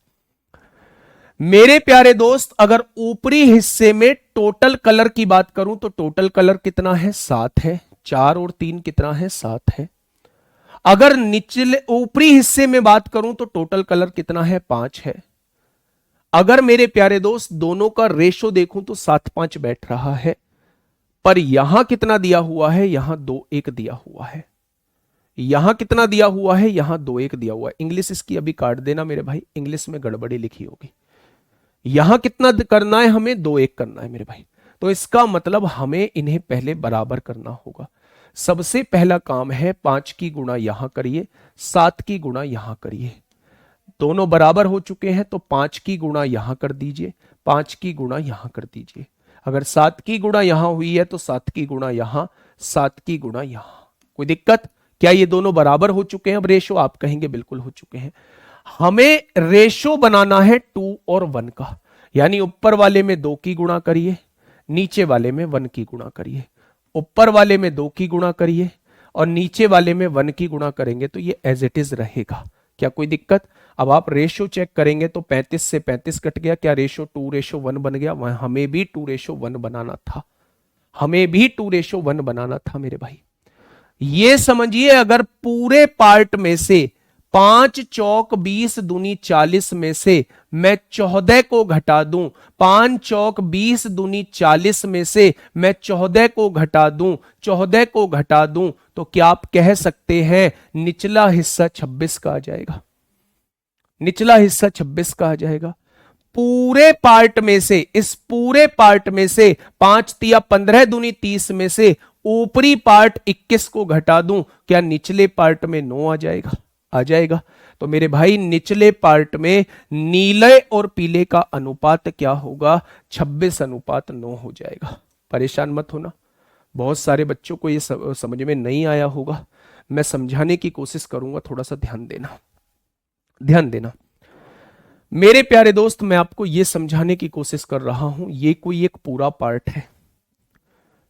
मेरे प्यारे दोस्त, अगर ऊपरी हिस्से में टोटल कलर की बात करूं तो टोटल कलर कितना है? 7 है। 4 और 3 कितना है? 7 है। अगर निचले ऊपरी हिस्से में बात करूं तो टोटल कलर कितना है? 5 है। अगर मेरे प्यारे दोस्त दोनों का रेशो देखूं तो 7:5 बैठ रहा है, पर यहां कितना दिया हुआ है? यहां 2:1 दिया हुआ है। यहां कितना दिया हुआ है? यहां 2:1 दिया हुआ है। इंग्लिश इसकी अभी काट देना मेरे भाई, इंग्लिश में गड़बड़ी लिखी होगी। यहां कितना करना है? हमें 2:1 करना है मेरे भाई। तो इसका मतलब हमें इन्हें पहले बराबर करना होगा। सबसे पहला काम है 5 की गुणा यहां करिए, 7 की गुणा यहां करिए। दोनों बराबर हो चुके हैं तो 5 की गुणा यहां कर दीजिए, 5 की गुणा यहां कर दीजिए। अगर 7 की गुणा यहां हुई है तो 7 की गुणा यहां, 7 की गुणा यहां। कोई दिक्कत? क्या ये दोनों बराबर हो चुके हैं? अब रेशो आप कहेंगे बिल्कुल हो चुके हैं। हमें रेशो बनाना है 2 और 1 का, यानी ऊपर वाले में 2 की गुणा करिए, नीचे वाले में 1 की गुणा करिए। ऊपर वाले में 2 की गुणा करिए और नीचे वाले में 1 की गुणा करेंगे तो ये एज इट इज रहेगा। क्या कोई दिक्कत? अब आप रेशो चेक करेंगे तो 35 से 35 कट गया, क्या रेशो 2:1 बन गया? वह हमें भी 2:1 बनाना था, हमें भी 2:1 बनाना था मेरे भाई। ये समझिए अगर पूरे पार्ट में से 5 चौक 20 दूनी 40 में से मैं 14 को घटा दूं, 5 चौक 20 दूनी 40 में से मैं 14 को घटा दूं, 14 को घटा दूं, तो क्या आप कह सकते हैं निचला हिस्सा 26 का आ जाएगा? निचला हिस्सा 26 का आ जाएगा। पूरे पार्ट में से, इस पूरे पार्ट में से 5 तिया 15 दूनी 30 में से ऊपरी पार्ट 21 को घटा दूं, क्या निचले पार्ट में 9 आ जाएगा? आ जाएगा। तो मेरे भाई निचले पार्ट में नीले और पीले का अनुपात क्या होगा? 26:9 हो जाएगा। परेशान मत होना, बहुत सारे बच्चों को ये समझ में नहीं आया होगा, मैं समझाने की कोशिश करूंगा, थोड़ा सा ध्यान देना, ध्यान देना मेरे प्यारे दोस्त। मैं आपको यह समझाने की कोशिश कर रहा हूं, ये कोई एक पूरा पार्ट है,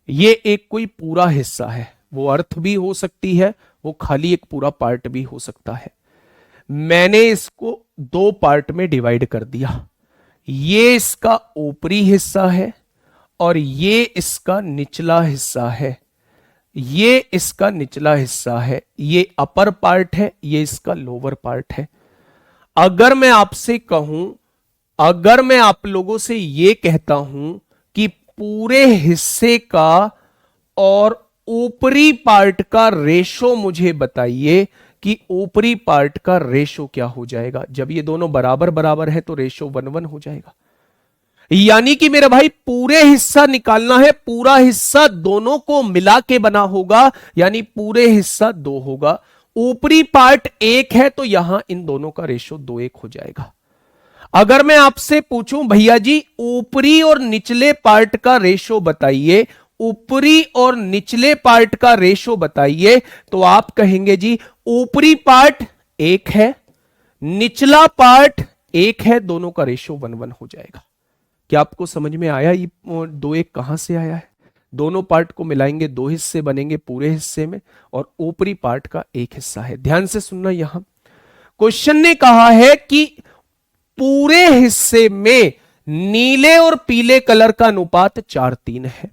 ये एक कोई पूरा हिस्सा है, वो अर्थ भी हो सकती है, वो खाली एक पूरा पार्ट भी हो सकता है। मैंने इसको 2 पार्ट में डिवाइड कर दिया, ये इसका ऊपरी हिस्सा है और ये इसका निचला हिस्सा है, ये इसका निचला हिस्सा है, ये अपर पार्ट है, ये इसका लोअर पार्ट है। अगर मैं आपसे कहूं, अगर मैं आप लोगों से यह कहता हूं कि पूरे हिस्से का और ऊपरी पार्ट का रेशो मुझे बताइए कि ऊपरी पार्ट का रेशो क्या हो जाएगा? जब ये दोनों बराबर बराबर है तो रेशो 1:1 हो जाएगा। यानी कि मेरा भाई पूरे हिस्सा निकालना है, पूरा हिस्सा दोनों को मिला के बना होगा, यानी पूरे हिस्सा 2 होगा। ऊपरी पार्ट 1 है तो यहां इन दोनों का रेशो 2:1 हो जाएगा। अगर मैं आपसे पूछूं भैया जी ऊपरी और निचले पार्ट का रेशो बताइए, ऊपरी और निचले पार्ट का रेशो बताइए, तो आप कहेंगे जी ऊपरी पार्ट 1 है, निचला पार्ट 1 है, दोनों का रेशो 1:1 हो जाएगा। क्या आपको समझ में आया ये 2:1 कहां से आया है? दोनों पार्ट को मिलाएंगे 2 हिस्से बनेंगे पूरे हिस्से में, और ऊपरी पार्ट का 1 हिस्सा है। ध्यान से सुनना, यहां क्वेश्चन ने कहा है कि पूरे हिस्से में नीले और पीले कलर का अनुपात 4:3 है,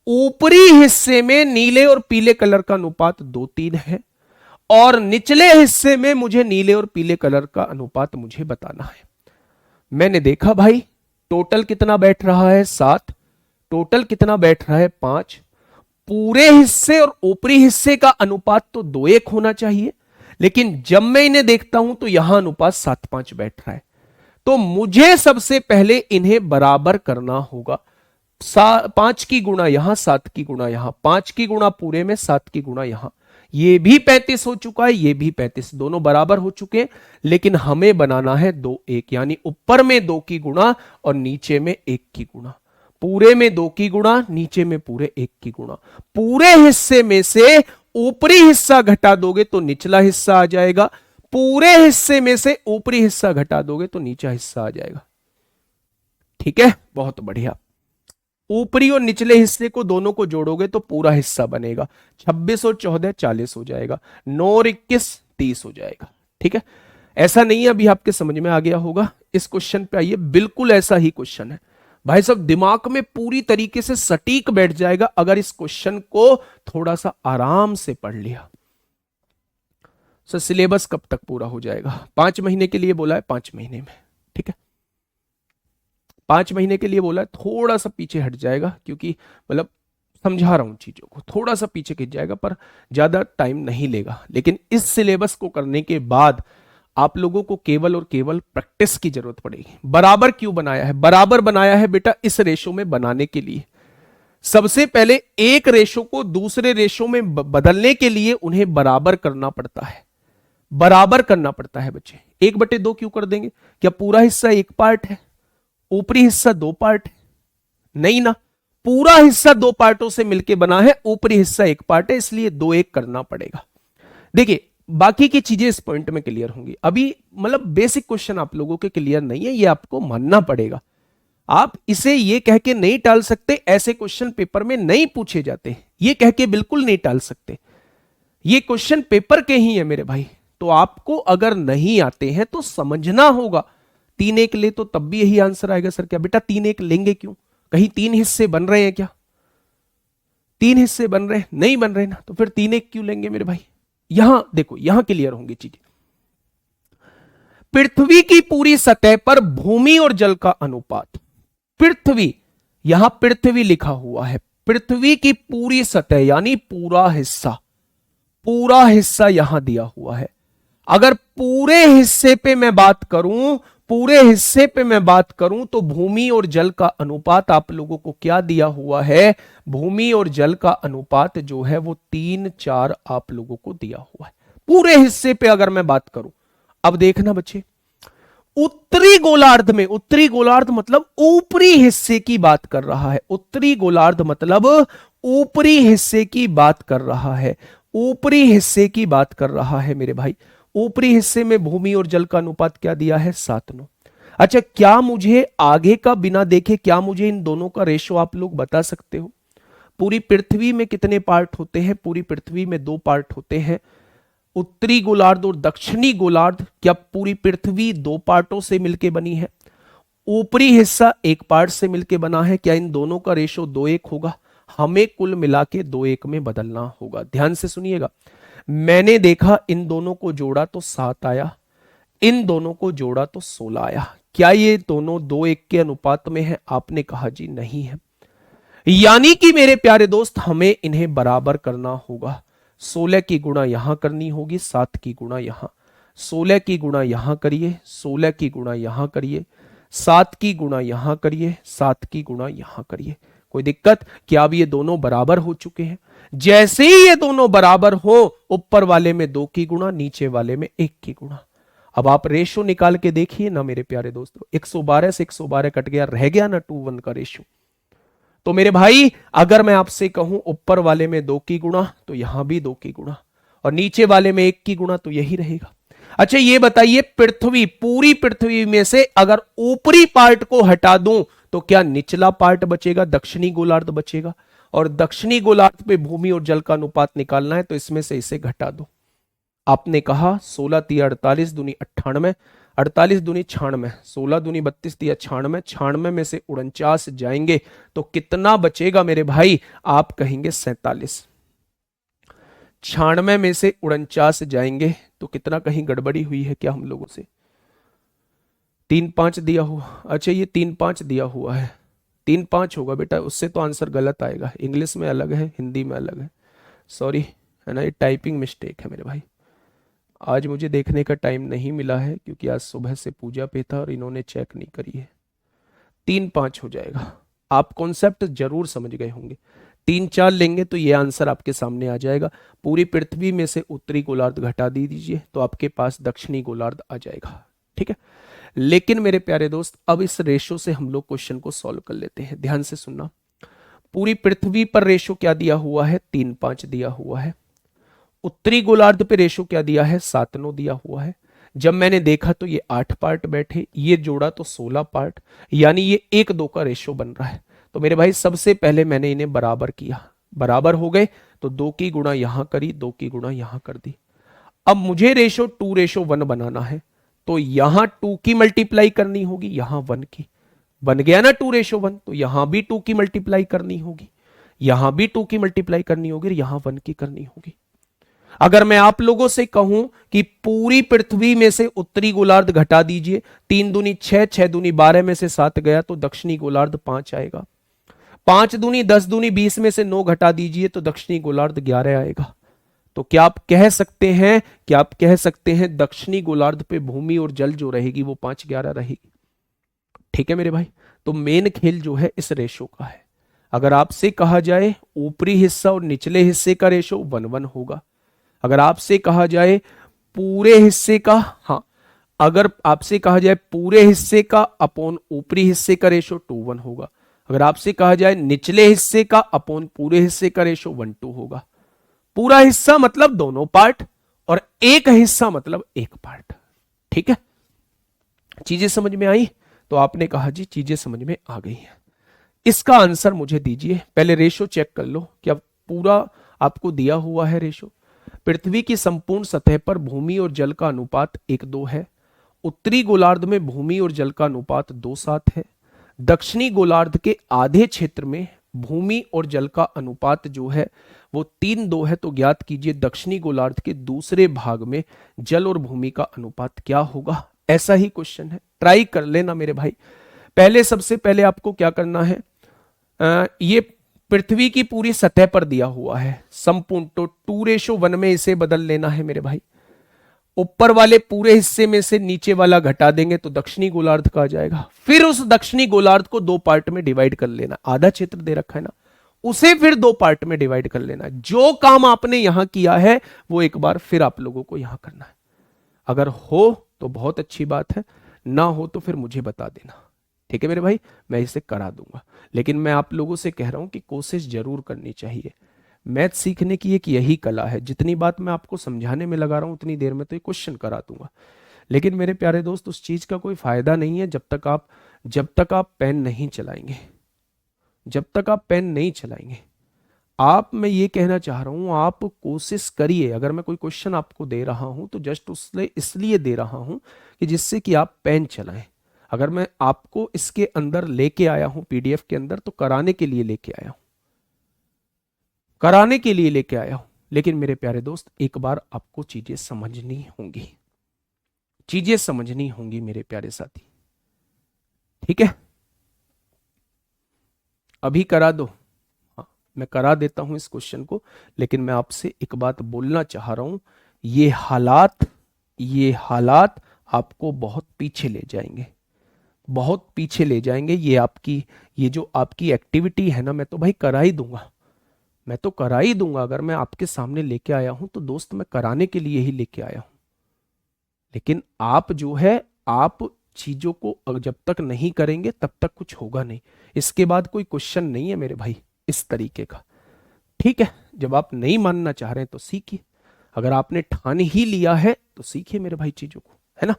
ऊपरी हिस्से में नीले और पीले कलर का अनुपात 2:3 है, और निचले हिस्से में मुझे नीले और पीले कलर का अनुपात मुझे बताना है। मैंने देखा भाई टोटल कितना बैठ रहा है? 7। टोटल कितना बैठ रहा है? 5। पूरे हिस्से और ऊपरी हिस्से का अनुपात तो 2:1 होना चाहिए, लेकिन जब मैं इन्हें देखता हूं तो यहां अनुपात 7:5 बैठ रहा है। तो मुझे सबसे पहले इन्हें बराबर करना होगा। 5 की गुणा यहां, 7 की गुणा यहां, 5 की गुणा पूरे में, 7 की गुणा यहां। ये भी 35 हो चुका है, ये भी 35, दोनों बराबर हो चुके हैं, लेकिन हमें बनाना है 2:1, यानी ऊपर में 2 की गुणा और नीचे में 1 की गुणा। पूरे में 2 की गुणा, नीचे में पूरे 1 की गुणा। पूरे हिस्से में से ऊपरी हिस्सा घटा दोगे तो निचला हिस्सा आ जाएगा, पूरे हिस्से में से ऊपरी हिस्सा घटा दोगे तो नीचा हिस्सा आ जाएगा। ठीक है, बहुत बढ़िया। ऊपरी और निचले हिस्से को दोनों को जोड़ोगे तो पूरा हिस्सा बनेगा। 26 और 14 40 हो जाएगा, 9 और 21 30 हो जाएगा। ठीक है, ऐसा नहीं है, अभी आपके समझ में आ गया होगा। इस क्वेश्चन पे आइए, बिल्कुल ऐसा ही क्वेश्चन है भाई साहब, दिमाग में पूरी तरीके से सटीक बैठ जाएगा अगर इस क्वेश्चन को थोड़ा सा आराम से पढ़ लिया। सर सिलेबस कब तक पूरा हो जाएगा? 5 महीने के लिए बोला है, 5 महीने में। ठीक है, 5 महीने के लिए बोला है। थोड़ा सा पीछे हट जाएगा क्योंकि मतलब समझा रहा हूं चीजों को, थोड़ा सा पीछे खिंच जाएगा, पर ज्यादा टाइम नहीं लेगा। लेकिन इस सिलेबस को करने के बाद आप लोगों को केवल और केवल प्रैक्टिस की जरूरत पड़ेगी। बराबर क्यों बनाया है? बराबर बनाया है बेटा इस रेशो में बनाने के लिए। सबसे पहले एक रेशो को दूसरे रेशो में बदलने के लिए उन्हें बराबर करना पड़ता है, बराबर करना पड़ता है बच्चे। 1/2 क्यों कर देंगे? क्या पूरा हिस्सा 1 पार्ट है, ऊपरी हिस्सा 2 पार्ट है? नहीं ना, पूरा हिस्सा 2 पार्टों से मिलकर बना है, ऊपरी हिस्सा 1 पार्ट है, इसलिए 2:1 करना पड़ेगा। देखिए बाकी की चीजें इस पॉइंट में क्लियर होंगी। अभी मतलब बेसिक क्वेश्चन आप लोगों के क्लियर नहीं है, ये आपको मानना पड़ेगा। आप इसे ये कह के नहीं टाल सकते ऐसे क्वेश्चन पेपर में नहीं पूछे जाते, ये कह के बिल्कुल नहीं टाल सकते। ये क्वेश्चन पेपर के ही है मेरे भाई, तो आपको अगर नहीं आते हैं तो समझना होगा। 3-1 ले तो तब भी यही आंसर आएगा। सर क्या बेटा 3-1 लेंगे क्यों? कहीं 3 हिस्से बन रहे हैं क्या? 3 हिस्से बन रहे हैं? नहीं बन रहे ना, तो फिर 3-1 क्यों लेंगे मेरे भाई? यहां देखो, यहां क्लियर होंगी चीजें। पृथ्वी की पूरी सतह पर भूमि और जल का अनुपात। पृथ्वी, यहां पृथ्वी लिखा हुआ है, पृथ्वी की पूरी सतह यानी पूरा हिस्सा, पूरा हिस्सा यहां दिया हुआ है। अगर पूरे हिस्से पे मैं बात करूं, पूरे हिस्से पे मैं बात करूं तो भूमि और जल का अनुपात आप लोगों को क्या दिया हुआ है? भूमि और जल का अनुपात जो है वो 3:4 आप लोगों को दिया हुआ है पूरे हिस्से पे अगर मैं बात करूं। अब देखना बच्चे, उत्तरी गोलार्ध में, उत्तरी गोलार्ध मतलब ऊपरी हिस्से की बात कर रहा है। उत्तरी गोलार्ध मतलब ऊपरी हिस्से की बात कर रहा है, ऊपरी हिस्से की बात कर रहा है मेरे भाई। ऊपरी हिस्से में भूमि और जल का अनुपात क्या दिया है? 7:9। अच्छा, क्या मुझे आगे का बिना देखे, क्या मुझे इन दोनों का रेशो आप लोग बता सकते हो? पूरी पृथ्वी में कितने पार्ट होते हैं? पूरी पृथ्वी में 2 पार्ट होते हैं, उत्तरी गोलार्ध और दक्षिणी गोलार्ध। क्या पूरी पृथ्वी 2 पार्टों से मिलकर बनी है? ऊपरी हिस्सा 1 पार्ट से मिलकर बना है। क्या इन दोनों का रेशो 2:1 होगा? हमें कुल मिला के 2:1 में बदलना होगा। ध्यान से सुनिएगा, मैंने देखा इन दोनों को जोड़ा तो 7 आया, इन दोनों को जोड़ा तो 16 आया। क्या ये दोनों 2:1 के अनुपात में है? आपने कहा जी नहीं है। यानी कि मेरे प्यारे दोस्त हमें इन्हें बराबर करना होगा। 16 की गुणा यहां करनी होगी, 7 की गुणा यहां, 16 की गुणा यहां करिए, 16 की गुणा यहां करिए, 7 की गुणा यहां करिए, 7 की गुणा यहां करिए। कोई दिक्कत? क्या अब ये दोनों बराबर हो चुके हैं? जैसे ही ये दोनों बराबर हो, ऊपर वाले में 2 की गुणा, नीचे वाले में 1 की गुणा। अब आप रेशो निकाल के देखिए ना मेरे प्यारे दोस्तों, 112 से 112 कट गया, रह गया ना 2:1 का रेशो। तो मेरे भाई अगर मैं आपसे कहूं ऊपर वाले में 2 की गुणा तो यहां भी 2 की गुणा, और नीचे वाले में 1 की गुणा, तो यही रहेगा। अच्छा ये बताइए, पृथ्वी, पूरी पृथ्वी में से अगर ऊपरी पार्ट को हटा दूं तो क्या निचला पार्ट बचेगा? दक्षिणी गोलार्ध बचेगा। और दक्षिणी गोलार्ध पे भूमि और जल का अनुपात निकालना है तो इसमें से इसे घटा दो। आपने कहा 16 तिया 48 दूनी 98, 48 दूनी 96, 16 दूनी 32 तिया 96, 96 में से 49 जाएंगे तो कितना बचेगा मेरे भाई? आप कहेंगे 47। 96 में से 49 जाएंगे तो कितना? कहीं गड़बड़ी हुई है क्या हम लोगों से? 3-5 दिया हुआ। अच्छा ये 3-5 दिया हुआ है, 3-5 होगा बेटा, उससे तो आंसर गलत आएगा। इंग्लिश में अलग है, हिंदी में अलग है, सॉरी है ना, ये टाइपिंग मिस्टेक है मेरे भाई। आज मुझे देखने का टाइम नहीं मिला है क्योंकि आज सुबह से पूजा पे था और इन्होंने चेक नहीं करी है। 3-5 हो जाएगा। आप कॉन्सेप्ट जरूर समझ गए होंगे। 3-4 लेंगे तो ये आंसर आपके सामने आ जाएगा। पूरी पृथ्वी में से उत्तरी गोलार्ध घटा दीजिए तो आपके पास दक्षिणी गोलार्ध आ जाएगा। ठीक है, लेकिन मेरे प्यारे दोस्त अब इस रेशो से हम लोग क्वेश्चन को सॉल्व कर लेते हैं। ध्यान से सुनना, पूरी पृथ्वी पर रेशो क्या दिया हुआ है? 3-5 दिया हुआ है। उत्तरी गोलार्ध पे रेशो क्या दिया है? 7-9 दिया हुआ है। जब मैंने देखा तो ये 8 पार्ट बैठे, ये जोड़ा तो 16 पार्ट, यानी ये 1-2 का रेशो बन रहा है। तो मेरे भाई सबसे पहले मैंने इन्हें बराबर किया, बराबर हो गए तो 2 की गुणा यहां करी, 2 की गुणा यहां कर दी। अब मुझे रेशो 2:1 बनाना है तो यहां 2 की मल्टीप्लाई करनी होगी, यहां 1 की। बन गया ना 2:1, तो यहां भी 2 की मल्टीप्लाई करनी होगी, यहां भी 2 की मल्टीप्लाई करनी होगी, यहां 1 की करनी होगी। अगर मैं आप लोगों से कहूं कि पूरी पृथ्वी में से उत्तरी गोलार्ध घटा दीजिए, 3 दूनी 6, 6 दूनी 12 में से 7 गया तो दक्षिणी गोलार्ध 5 आएगा। 5 दूनी 10 दूनी 20 में से 9 घटा दीजिए तो दक्षिणी गोलार्ध 11 आएगा। तो क्या आप कह सकते हैं, क्या आप कह सकते हैं दक्षिणी गोलार्ध पे भूमि और जल जो रहेगी वो 5-11 रहेगी? ठीक है मेरे भाई, तो मेन खेल जो है इस रेशो का है। अगर आपसे कहा जाए ऊपरी हिस्सा और निचले हिस्से का रेशो 1:1 होगा। अगर आपसे कहा जाए पूरे हिस्से का, हाँ, अगर आपसे कहा जाए पूरे हिस्से का अपॉन ऊपरी हिस्से का रेशो 2:1 होगा। अगर आपसे कहा जाए निचले हिस्से का अपॉन पूरे हिस्से का रेशो 1:2 होगा। पूरा हिस्सा मतलब दोनों पार्ट और एक हिस्सा मतलब एक पार्ट। ठीक है, चीजें समझ में आई? तो आपने कहा जी चीजें समझ में आ गई हैं। इसका आंसर मुझे दीजिए। पहले रेशो चेक कर लो, क्या पूरा आपको दिया हुआ है रेशो? पृथ्वी की संपूर्ण सतह पर भूमि और जल का अनुपात 1:2 है। उत्तरी गोलार्ध में भूमि और जल का अनुपात 2:7 है। दक्षिणी गोलार्ध के आधे क्षेत्र में भूमि और जल का अनुपात जो है वो 3:2 है। तो ज्ञात कीजिए दक्षिणी गोलार्ध के दूसरे भाग में जल और भूमि का अनुपात क्या होगा। ऐसा ही क्वेश्चन है, ट्राई कर लेना मेरे भाई। पहले सबसे पहले आपको क्या करना है, ये पृथ्वी की पूरी सतह पर दिया हुआ है संपूर्ण, तो 2:1 में इसे बदल लेना है मेरे भाई। ऊपर वाले पूरे हिस्से में से नीचे वाला घटा देंगे तो दक्षिणी गोलार्ध का आ जाएगा। फिर उस दक्षिणी गोलार्ध को 2 पार्ट में डिवाइड कर लेना, आधा क्षेत्र दे रखा है ना, उसे फिर 2 पार्ट में डिवाइड कर लेना। जो काम आपने यहां किया है वो एक बार फिर आप लोगों को यहां करना है। अगर हो तो बहुत अच्छी बात है, ना हो तो फिर मुझे बता देना, ठीक है मेरे भाई, मैं इसे करा दूंगा। लेकिन मैं आप लोगों से कह रहा हूं कि कोशिश जरूर करनी चाहिए। मैथ सीखने की एक यही कला है, जितनी बात मैं आपको समझाने में लगा रहा हूं उतनी देर में तो ये क्वेश्चन करा दूंगा। लेकिन मेरे प्यारे दोस्त उस चीज का कोई फायदा नहीं है जब तक आप पेन नहीं चलाएंगे, जब तक आप पेन नहीं चलाएंगे। आप, मैं ये कहना चाह रहा हूं, आप कोशिश करिए। अगर मैं कोई क्वेश्चन आपको दे रहा हूं तो जस्ट इसलिए दे रहा हूं कि जिससे कि आप पेन चलाएं। अगर मैं आपको इसके अंदर लेके आया हूं पीडीएफ के अंदर तो कराने के लिए लेके आया हूं, कराने के लिए लेके आया हूं। लेकिन मेरे प्यारे दोस्त एक बार आपको चीजें समझनी होंगी, चीजें समझनी होंगी मेरे प्यारे साथी, ठीक है। अभी करा दो, हाँ मैं करा देता हूं इस क्वेश्चन को। लेकिन मैं आपसे एक बात बोलना चाह रहा हूं, ये हालात आपको बहुत पीछे ले जाएंगे, बहुत पीछे ले जाएंगे। ये जो आपकी एक्टिविटी है ना, मैं तो भाई करा ही दूंगा, मैं तो करा ही दूंगा। अगर मैं आपके सामने लेके आया हूं तो दोस्त मैं कराने के लिए ही लेके आया हूं। लेकिन आप जो है, आप चीजों को जब तक नहीं करेंगे तब तक कुछ होगा नहीं। इसके बाद कोई क्वेश्चन नहीं है मेरे भाई इस तरीके का, ठीक है। जब आप नहीं मानना चाह रहे हैं तो सीखिए, अगर आपने ठान ही लिया है तो सीखिए मेरे भाई चीजों को, है ना।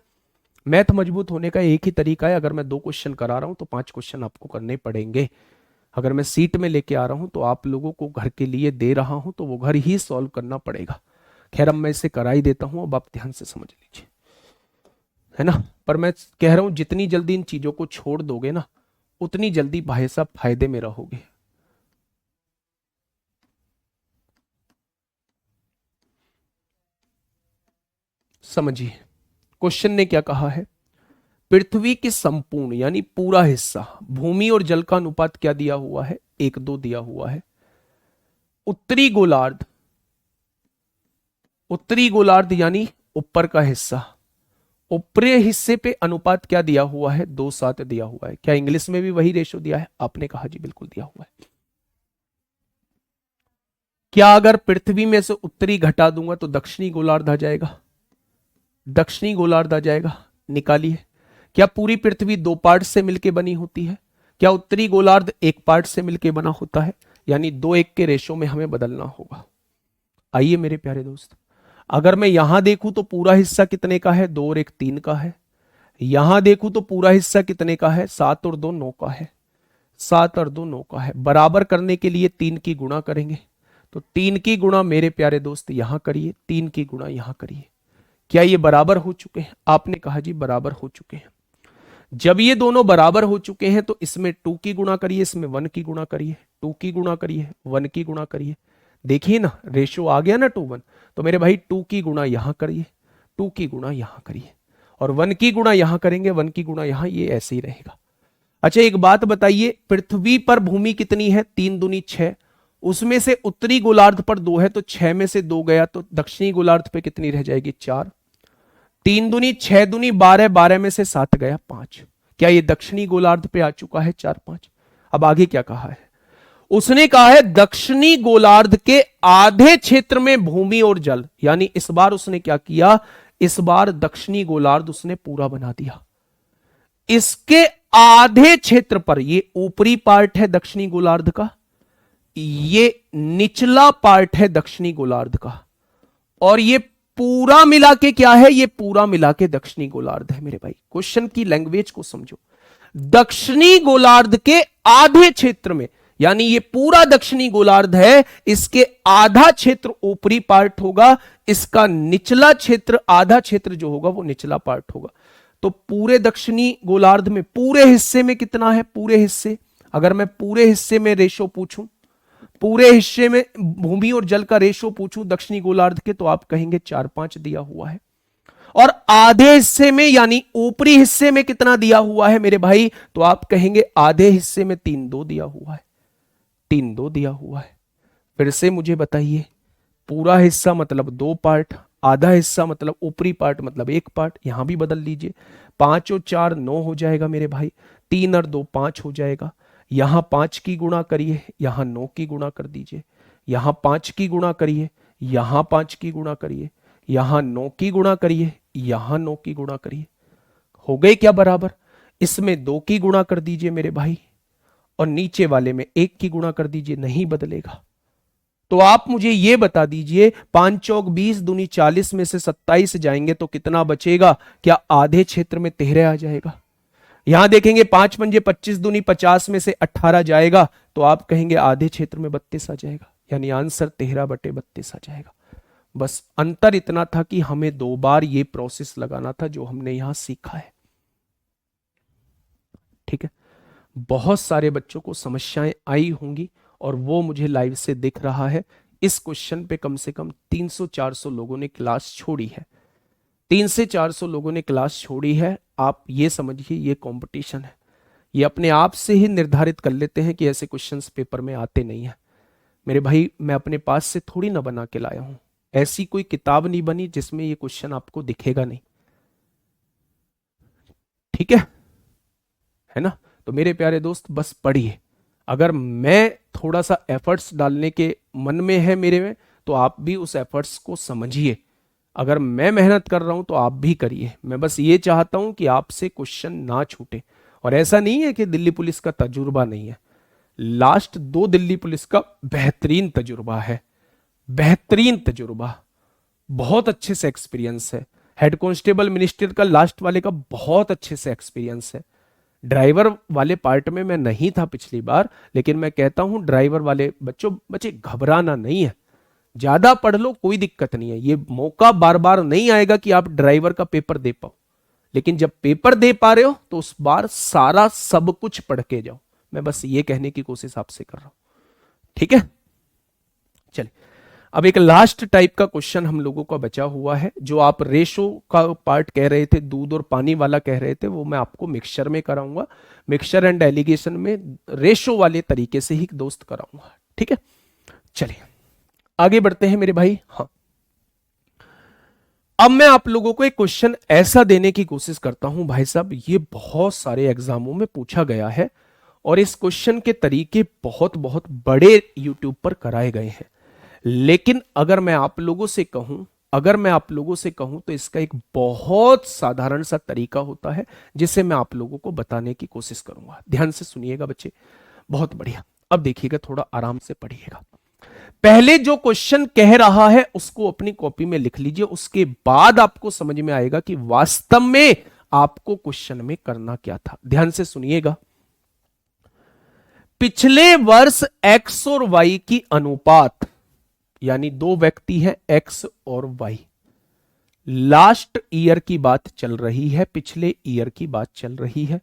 मैथ मजबूत होने का एक ही तरीका है, अगर मैं 2 क्वेश्चन करा रहा हूं तो 5 क्वेश्चन आपको करने पड़ेंगे। अगर मैं सीट में लेके आ रहा हूं तो आप लोगों को घर के लिए दे रहा हूं तो वो घर ही सॉल्व करना पड़ेगा। खैर अब मैं इसे करा ही देता हूं, अब आप ध्यान से समझ लीजिए, है ना। पर मैं कह रहा हूं जितनी जल्दी इन चीजों को छोड़ दोगे ना उतनी जल्दी भाई साहब फायदे में रहोगे। समझिए क्वेश्चन ने क्या कहा है, पृथ्वी की संपूर्ण यानी पूरा हिस्सा भूमि और जल का अनुपात क्या दिया हुआ है, 1:2 दिया हुआ है। उत्तरी गोलार्ध यानी ऊपर का हिस्सा, ऊपरी हिस्से पे अनुपात क्या दिया हुआ है, 2:7 दिया हुआ है। क्या इंग्लिश में भी वही रेशो दिया है, आपने कहा जी बिल्कुल दिया हुआ है। क्या अगर पृथ्वी में से उत्तरी घटा दूंगा तो दक्षिणी गोलार्ध आ जाएगा, दक्षिणी गोलार्ध आ जाएगा, निकालिए। क्या पूरी पृथ्वी 2 पार्ट से मिलकर बनी होती है, क्या उत्तरी गोलार्ध 1 पार्ट से मिलकर बना होता है, यानी 2:1 के रेशो में हमें बदलना होगा। आइए मेरे प्यारे दोस्त, अगर मैं यहां देखूं तो पूरा हिस्सा कितने का है, 2 और 1 3 का है। यहां देखूं तो पूरा हिस्सा कितने का है, 7 और 2 9 का है, 7 और 2 9 का है। बराबर करने के लिए 3 की गुणा करेंगे, तो 3 की गुणा मेरे प्यारे दोस्त यहां करिए, 3 की गुणा यहां करिए। क्या ये बराबर हो चुके हैं, आपने कहा जी बराबर हो चुके हैं। जब ये दोनों बराबर हो चुके हैं तो इसमें 2 की गुणा करिए, इसमें 1 की गुणा करिए, 2 की गुणा करिए, 1 की गुणा करिए। देखिए ना रेशो आ गया ना 2:1। तो मेरे भाई 2 की गुणा यहां करिए, 2 की गुणा यहां करिए, और 1 की गुणा यहां करेंगे, 1 की गुणा यहां, ये ऐसे ही रहेगा। अच्छा एक बात बताइए, पृथ्वी पर भूमि कितनी है, 3 दूनी 6, उसमें से उत्तरी गोलार्ध पर 2 है तो 6 में से 2 गया तो दक्षिणी गोलार्ध पे कितनी रह जाएगी, 4। 3 दूनी 6 दूनी 12, 12 में से 7 गया 5। क्या ये दक्षिणी गोलार्ध पे आ चुका है, 4 5। अब आगे क्या कहा है, उसने कहा है दक्षिणी गोलार्ध के आधे क्षेत्र में भूमि और जल, यानी इस बार उसने क्या किया, इस बार दक्षिणी गोलार्ध उसने पूरा बना दिया। इसके आधे क्षेत्र पर, ये ऊपरी पार्ट है दक्षिणी गोलार्ध का, ये निचला पार्ट है दक्षिणी गोलार्ध का, और ये पूरा मिला के क्या है, ये पूरा मिला के दक्षिणी गोलार्ध है। मेरे भाई क्वेश्चन की लैंग्वेज को समझो, दक्षिणी गोलार्ध के आधे क्षेत्र में, यानी ये पूरा दक्षिणी गोलार्ध है, इसके आधा क्षेत्र ऊपरी पार्ट होगा, इसका निचला क्षेत्र, आधा क्षेत्र जो होगा वो निचला पार्ट होगा। तो पूरे दक्षिणी गोलार्ध में पूरे हिस्से में कितना है, पूरे हिस्से, अगर मैं पूरे हिस्से में रेशो पूछूं, पूरे हिस्से में भूमि और जल का रेशो पूछूं दक्षिणी गोलार्ध के, तो आप कहेंगे 4-5 दिया हुआ है। और आधे हिस्से में यानी ऊपरी हिस्से में कितना दिया हुआ है मेरे भाई, तो आप कहेंगे आधे हिस्से में 3-2 दिया हुआ है, 3-2 दिया हुआ है। फिर से मुझे बताइए, पूरा हिस्सा मतलब 2 पार्ट, आधा हिस्सा मतलब ऊपरी पार्ट मतलब 1 पार्ट, यहां भी बदल लीजिए, 5 और 4 9 हो जाएगा मेरे भाई, 3 और 2 5 हो जाएगा। यहां 5 की गुणा करिए, यहां 9 की गुणा कर दीजिए, यहां 5 की गुणा करिए, यहां 5 की गुणा करिए, यहां 9 की गुणा करिए, यहां 9 की गुणा करिए, हो गए क्या बराबर। इसमें 2 की गुणा कर दीजिए मेरे भाई, और नीचे वाले में 1 की गुणा कर दीजिए, नहीं बदलेगा। तो आप मुझे यह बता दीजिए, 5 चौक 20 दूनी 40 में से 27 जाएंगे तो कितना बचेगा, क्या आधे क्षेत्र में 13 आ जाएगा। यहां देखेंगे 5 पंजे 25 दूनी 50 में से 18 जाएगा, तो आप कहेंगे आधे क्षेत्र में 32 आ जाएगा, यानी आंसर 13/32 आ जाएगा। बस अंतर इतना था कि हमें 2 बार ये प्रोसेस लगाना था जो हमने यहां सीखा है। ठीक है, बहुत सारे बच्चों को समस्याएं आई होंगी और वो मुझे लाइव से दिख रहा है। इस क्वेश्चन पे कम से कम 300-400 लोगों ने क्लास छोड़ी है, 300 से 400 लोगों ने क्लास छोड़ी है। आप ये समझिए ये कंपटीशन है, ये अपने आप से ही निर्धारित कर लेते हैं कि ऐसे क्वेश्चंस पेपर में आते नहीं है। मेरे भाई मैं अपने पास से थोड़ी ना बना के लाया हूं, ऐसी कोई किताब नहीं बनी जिसमें ये क्वेश्चन आपको दिखेगा नहीं। ठीक है ना। तो मेरे प्यारे दोस्त बस पढ़िए, अगर मैं थोड़ा सा एफर्ट्स डालने के मन में है मेरे में, तो आप भी उस एफर्ट्स को समझिए। अगर मैं मेहनत कर रहा हूं तो आप भी करिए। मैं बस ये चाहता हूं कि आपसे क्वेश्चन ना छूटे। और ऐसा नहीं है कि दिल्ली पुलिस का तजुर्बा नहीं है, लास्ट 2 दिल्ली पुलिस का बेहतरीन तजुर्बा है, बेहतरीन तजुर्बा, बहुत अच्छे से एक्सपीरियंस है। हेड कांस्टेबल मिनिस्टर का लास्ट वाले का बहुत अच्छे से एक्सपीरियंस है। ड्राइवर वाले पार्ट में मैं नहीं था पिछली बार, लेकिन मैं कहता हूं ड्राइवर वाले बच्चे घबराना नहीं है, ज्यादा पढ़ लो कोई दिक्कत नहीं है। ये मौका बार बार नहीं आएगा कि आप ड्राइवर का पेपर दे पाओ, लेकिन जब पेपर दे पा रहे हो तो उस बार सारा सब कुछ पढ़ के जाओ। मैं बस ये कहने की कोशिश आपसे कर रहा हूं। ठीक है, चलिए अब एक लास्ट टाइप का क्वेश्चन हम लोगों का बचा हुआ है। जो आप रेशो का पार्ट कह रहे थे, दूध और पानी वाला कह रहे थे, वो मैं आपको मिक्सचर में कराऊंगा, मिक्सचर एंड एलिगेशन में रेशो वाले तरीके से ही दोस्त कराऊंगा। ठीक है, चलिए आगे बढ़ते हैं मेरे भाई। हाँ, अब मैं आप लोगों को एक क्वेश्चन ऐसा देने की कोशिश करता हूं भाई साहब, ये बहुत सारे एग्जामों में पूछा गया है और इस क्वेश्चन के तरीके बहुत बहुत बड़े यूट्यूब पर कराए गए हैं। लेकिन अगर मैं आप लोगों से कहूं तो इसका एक बहुत साधारण सा तरीका होता है जिसे मैं आप लोगों को बताने की कोशिश करूंगा। ध्यान से सुनिएगा बच्चे, बहुत बढ़िया। अब देखिएगा, थोड़ा आराम से पढ़िएगा। पहले जो क्वेश्चन कह रहा है उसको अपनी कॉपी में लिख लीजिए, उसके बाद आपको समझ में आएगा कि वास्तव में आपको क्वेश्चन में करना क्या था। ध्यान से सुनिएगा। पिछले वर्ष एक्स और वाई की अनुपात, यानी 2 व्यक्ति हैं एक्स और वाई, लास्ट ईयर की बात चल रही है, पिछले ईयर की बात चल रही है।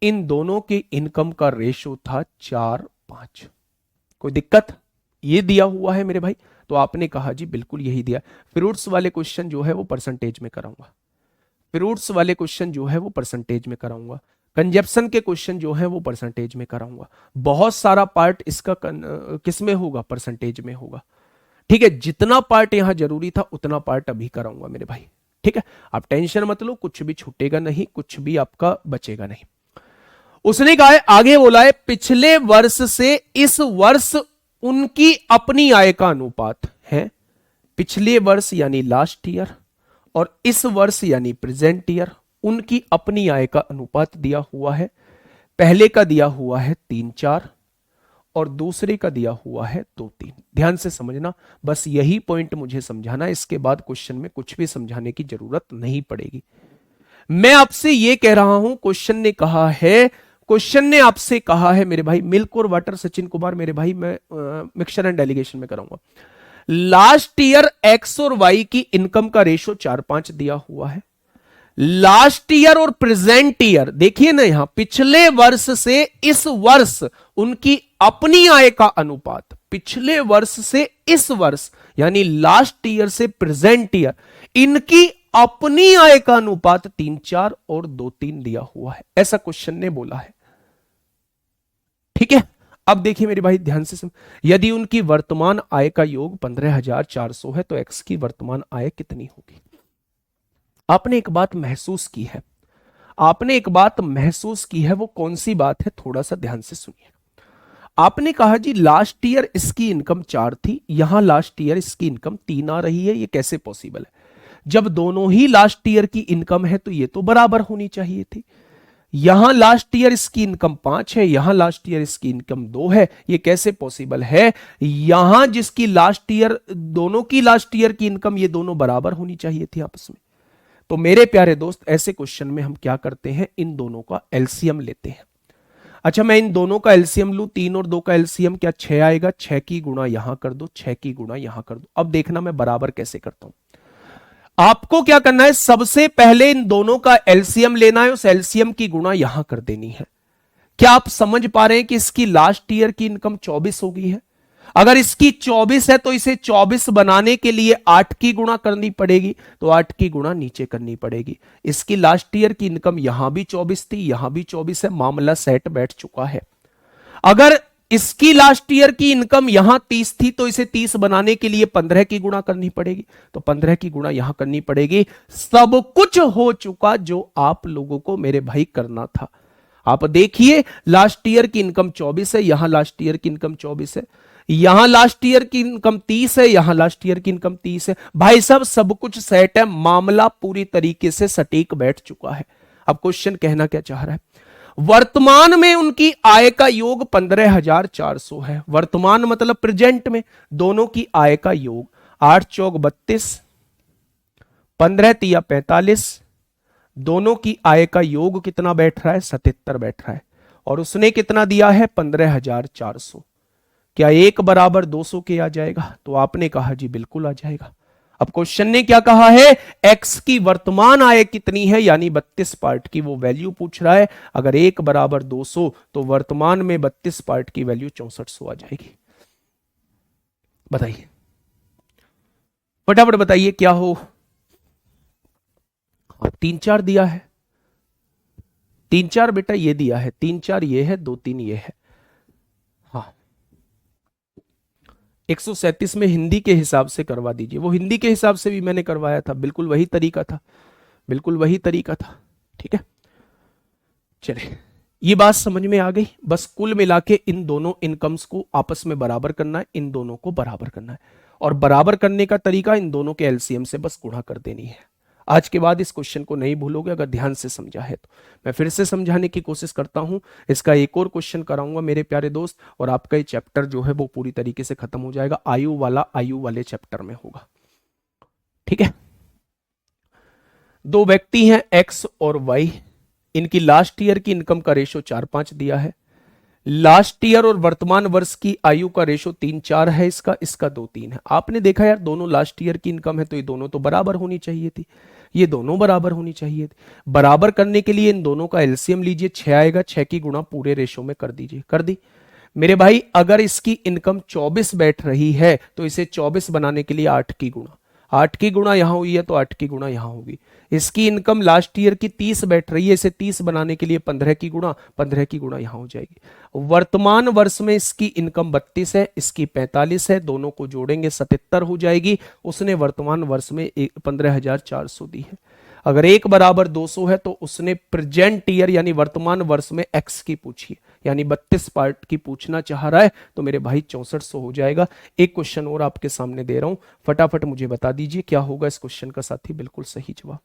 इन दोनों के इनकम का रेशो था 4:5। कोई दिक्कत? ये दिया हुआ है मेरे भाई, तो आपने कहा जी बिल्कुल यही दिया। फ्रूट्स वाले क्वेश्चन जो है वो परसेंटेज में कराऊंगा, फ्रूट्स वाले क्वेश्चन जो है वो परसेंटेज में कराऊंगा, कंजप्शन के क्वेश्चन जो है वो परसेंटेज में कराऊंगा। बहुत सारा पार्ट इसका किस में होगा? परसेंटेज में होगा। ठीक है, जितना पार्ट यहां जरूरी था उतना पार्ट अभी कराऊंगा मेरे भाई। ठीक है, आप टेंशन मत लो, कुछ भी छूटेगा नहीं, कुछ भी आपका बचेगा नहीं। उसने कहा है, आगे बोला है, पिछले वर्ष से इस वर्ष उनकी अपनी आय का अनुपात है। पिछले वर्ष यानी लास्ट ईयर और इस वर्ष यानी प्रेजेंट ईयर, उनकी अपनी आय का अनुपात दिया हुआ है। पहले का दिया हुआ है 3:4 और दूसरे का दिया हुआ है 2:3। ध्यान से समझना, बस यही पॉइंट मुझे समझाना, इसके बाद क्वेश्चन में कुछ भी समझाने की जरूरत नहीं पड़ेगी। मैं आपसे यह कह रहा हूं, क्वेश्चन ने आपसे कहा है मेरे भाई, मिल्क और वाटर, सचिन कुमार मेरे भाई, मैं मिक्सचर एंड डेलीगेशन में कराऊंगा। लास्ट ईयर एक्स और वाई की इनकम का रेशो 4-5 दिया हुआ है। लास्ट ईयर और प्रेजेंट ईयर देखिए ना, यहां पिछले वर्ष से इस वर्ष उनकी अपनी आय का अनुपात, पिछले वर्ष से इस वर्ष यानी लास्ट ईयर से प्रेजेंट ईयर इनकी अपनी आय का अनुपात 3-4 और 2-3 दिया हुआ है, ऐसा क्वेश्चन ने बोला है। ठीक है, अब देखिए मेरे भाई ध्यान से सुन, यदि उनकी वर्तमान आय का योग 15,400 है तो एक्स की वर्तमान आय कितनी होगी। आपने एक बात महसूस की है, आपने एक बात महसूस की है, वो कौन सी बात है, थोड़ा सा ध्यान से सुनिए। आपने कहा जी लास्ट ईयर इसकी इनकम 4 थी, यहां लास्ट ईयर इसकी इनकम 3 आ रही है, ये कैसे पॉसिबल है। जब दोनों ही लास्ट ईयर की इनकम है तो ये तो बराबर होनी चाहिए थी। यहां लास्ट ईयर इसकी इनकम 5 है, यहां लास्ट ईयर इसकी इनकम 2 है, ये कैसे पॉसिबल है। यहां जिसकी लास्ट ईयर, दोनों की लास्ट ईयर की इनकम ये दोनों बराबर होनी चाहिए थी आपस में। तो मेरे प्यारे दोस्त ऐसे क्वेश्चन में हम क्या करते हैं, इन दोनों का एलसीएम लेते हैं। अच्छा मैं इन दोनों का एलसीएम लूं, 3 और 2 का एलसीएम क्या 6 आएगा, 6 की गुणा यहां कर दो, 6 की गुणा यहां कर दो। अब देखना मैं बराबर कैसे करता हूं। आपको क्या करना है, सबसे पहले इन दोनों का एलसीएम लेना है, उस एलसीएम की गुणा यहां कर देनी है। क्या आप समझ पा रहे हैं कि इसकी लास्ट ईयर की इनकम 24 हो गई है। अगर इसकी 24 है तो इसे 24 बनाने के लिए 8 की गुणा करनी पड़ेगी, तो 8 की गुणा नीचे करनी पड़ेगी। इसकी लास्ट ईयर की इनकम यहां भी 24 थी, यहां भी 24 है, मामला सेट बैठ चुका है। अगर इसकी लास्ट ईयर की इनकम यहां 30 थी तो इसे 30 बनाने के लिए 15 की गुणा करनी पड़ेगी, तो 15 की गुणा यहां करनी पड़ेगी। सब कुछ हो चुका जो आप लोगों को मेरे भाई करना था। आप देखिए लास्ट ईयर की इनकम 24 है, यहां लास्ट ईयर की इनकम 24 है, यहां लास्ट ईयर की इनकम 30 है, यहां लास्ट ईयर की इनकम 30 है। भाई साहब सब कुछ सेट है, मामला पूरी तरीके से सटीक बैठ चुका है। अब क्वेश्चन कहना क्या चाह रहा है, वर्तमान में उनकी आय का योग 15,400 है। वर्तमान मतलब प्रेजेंट में दोनों की आय का योग 8 चौक 32, 15 तिया 45, दोनों की आय का योग कितना बैठ रहा है, 77 बैठ रहा है। और उसने कितना दिया है, 15,400। क्या 1 बराबर 200 के आ जाएगा, तो आपने कहा जी बिल्कुल आ जाएगा। अब क्वेश्चन ने क्या कहा है, एक्स की वर्तमान आय कितनी है, यानी 32 पार्ट की वो वैल्यू पूछ रहा है। अगर 1 बराबर 200 तो वर्तमान में 32 पार्ट की वैल्यू 6400 आ जाएगी। बताइए फटाफट बताइए क्या हो। 3-4 दिया है, 3-4 बेटा ये दिया है, 3-4 ये है, 2-3 ये है। हाँ 137 में हिंदी के हिसाब से करवा दीजिए, वो हिंदी के हिसाब से भी मैंने करवाया था, बिल्कुल वही तरीका था, बिल्कुल वही तरीका था। ठीक है चलिए ये बात समझ में आ गई। बस कुल मिला के इन दोनों इनकम्स को आपस में बराबर करना है, इन दोनों को बराबर करना है, और बराबर करने का तरीका इन दोनों के एलसीएम से बस गुणा कर देनी है। आज के बाद इस क्वेश्चन को नहीं भूलोगे अगर ध्यान से समझा है तो। मैं फिर से समझाने की कोशिश करता हूं, इसका एक और क्वेश्चन कराऊंगा मेरे प्यारे दोस्त, और आपका ये चैप्टर जो है वो पूरी तरीके से खत्म हो जाएगा। आयु वाले चैप्टर में होगा। ठीक है, दो व्यक्ति हैं एक्स और वाई, इनकी लास्ट ईयर की इनकम का रेशो 4-5 दिया है। लास्ट ईयर और वर्तमान वर्ष की आयु का रेशो 3-4 है, इसका 2-3 है। आपने देखा यार दोनों लास्ट ईयर की इनकम है तो ये दोनों तो बराबर होनी चाहिए थी, ये दोनों बराबर होनी चाहिए थी। बराबर करने के लिए इन दोनों का एलसीएम लीजिए, 6 आएगा, 6 की गुणा पूरे रेशो में कर दीजिए, कर दी मेरे भाई। अगर इसकी इनकम 24 बैठ रही है तो इसे 24 बनाने के लिए 8 की गुणा, 8 की गुणा यहां हुई है तो 8 की गुणा यहां होगी। इसकी इनकम लास्ट ईयर की 30 बैठ रही है, इसे 30 बनाने के लिए 15 की गुणा, 15 की गुणा यहां हो जाएगी। वर्तमान वर्ष में इसकी इनकम 32 है, इसकी 45 है, दोनों को जोड़ेंगे 77 हो जाएगी। उसने वर्तमान वर्ष में 15,400 दी है। अगर 1 बराबर 200 है तो उसने प्रेजेंट ईयर यानी वर्तमान वर्ष में एक्स की पूछी है, यानी 32 पार्ट की पूछना चाह रहा है, तो मेरे भाई 6400 हो जाएगा। एक क्वेश्चन और आपके सामने दे रहा हूं, फटाफट मुझे बता दीजिए क्या होगा इस क्वेश्चन का साथी, बिल्कुल सही जवाब।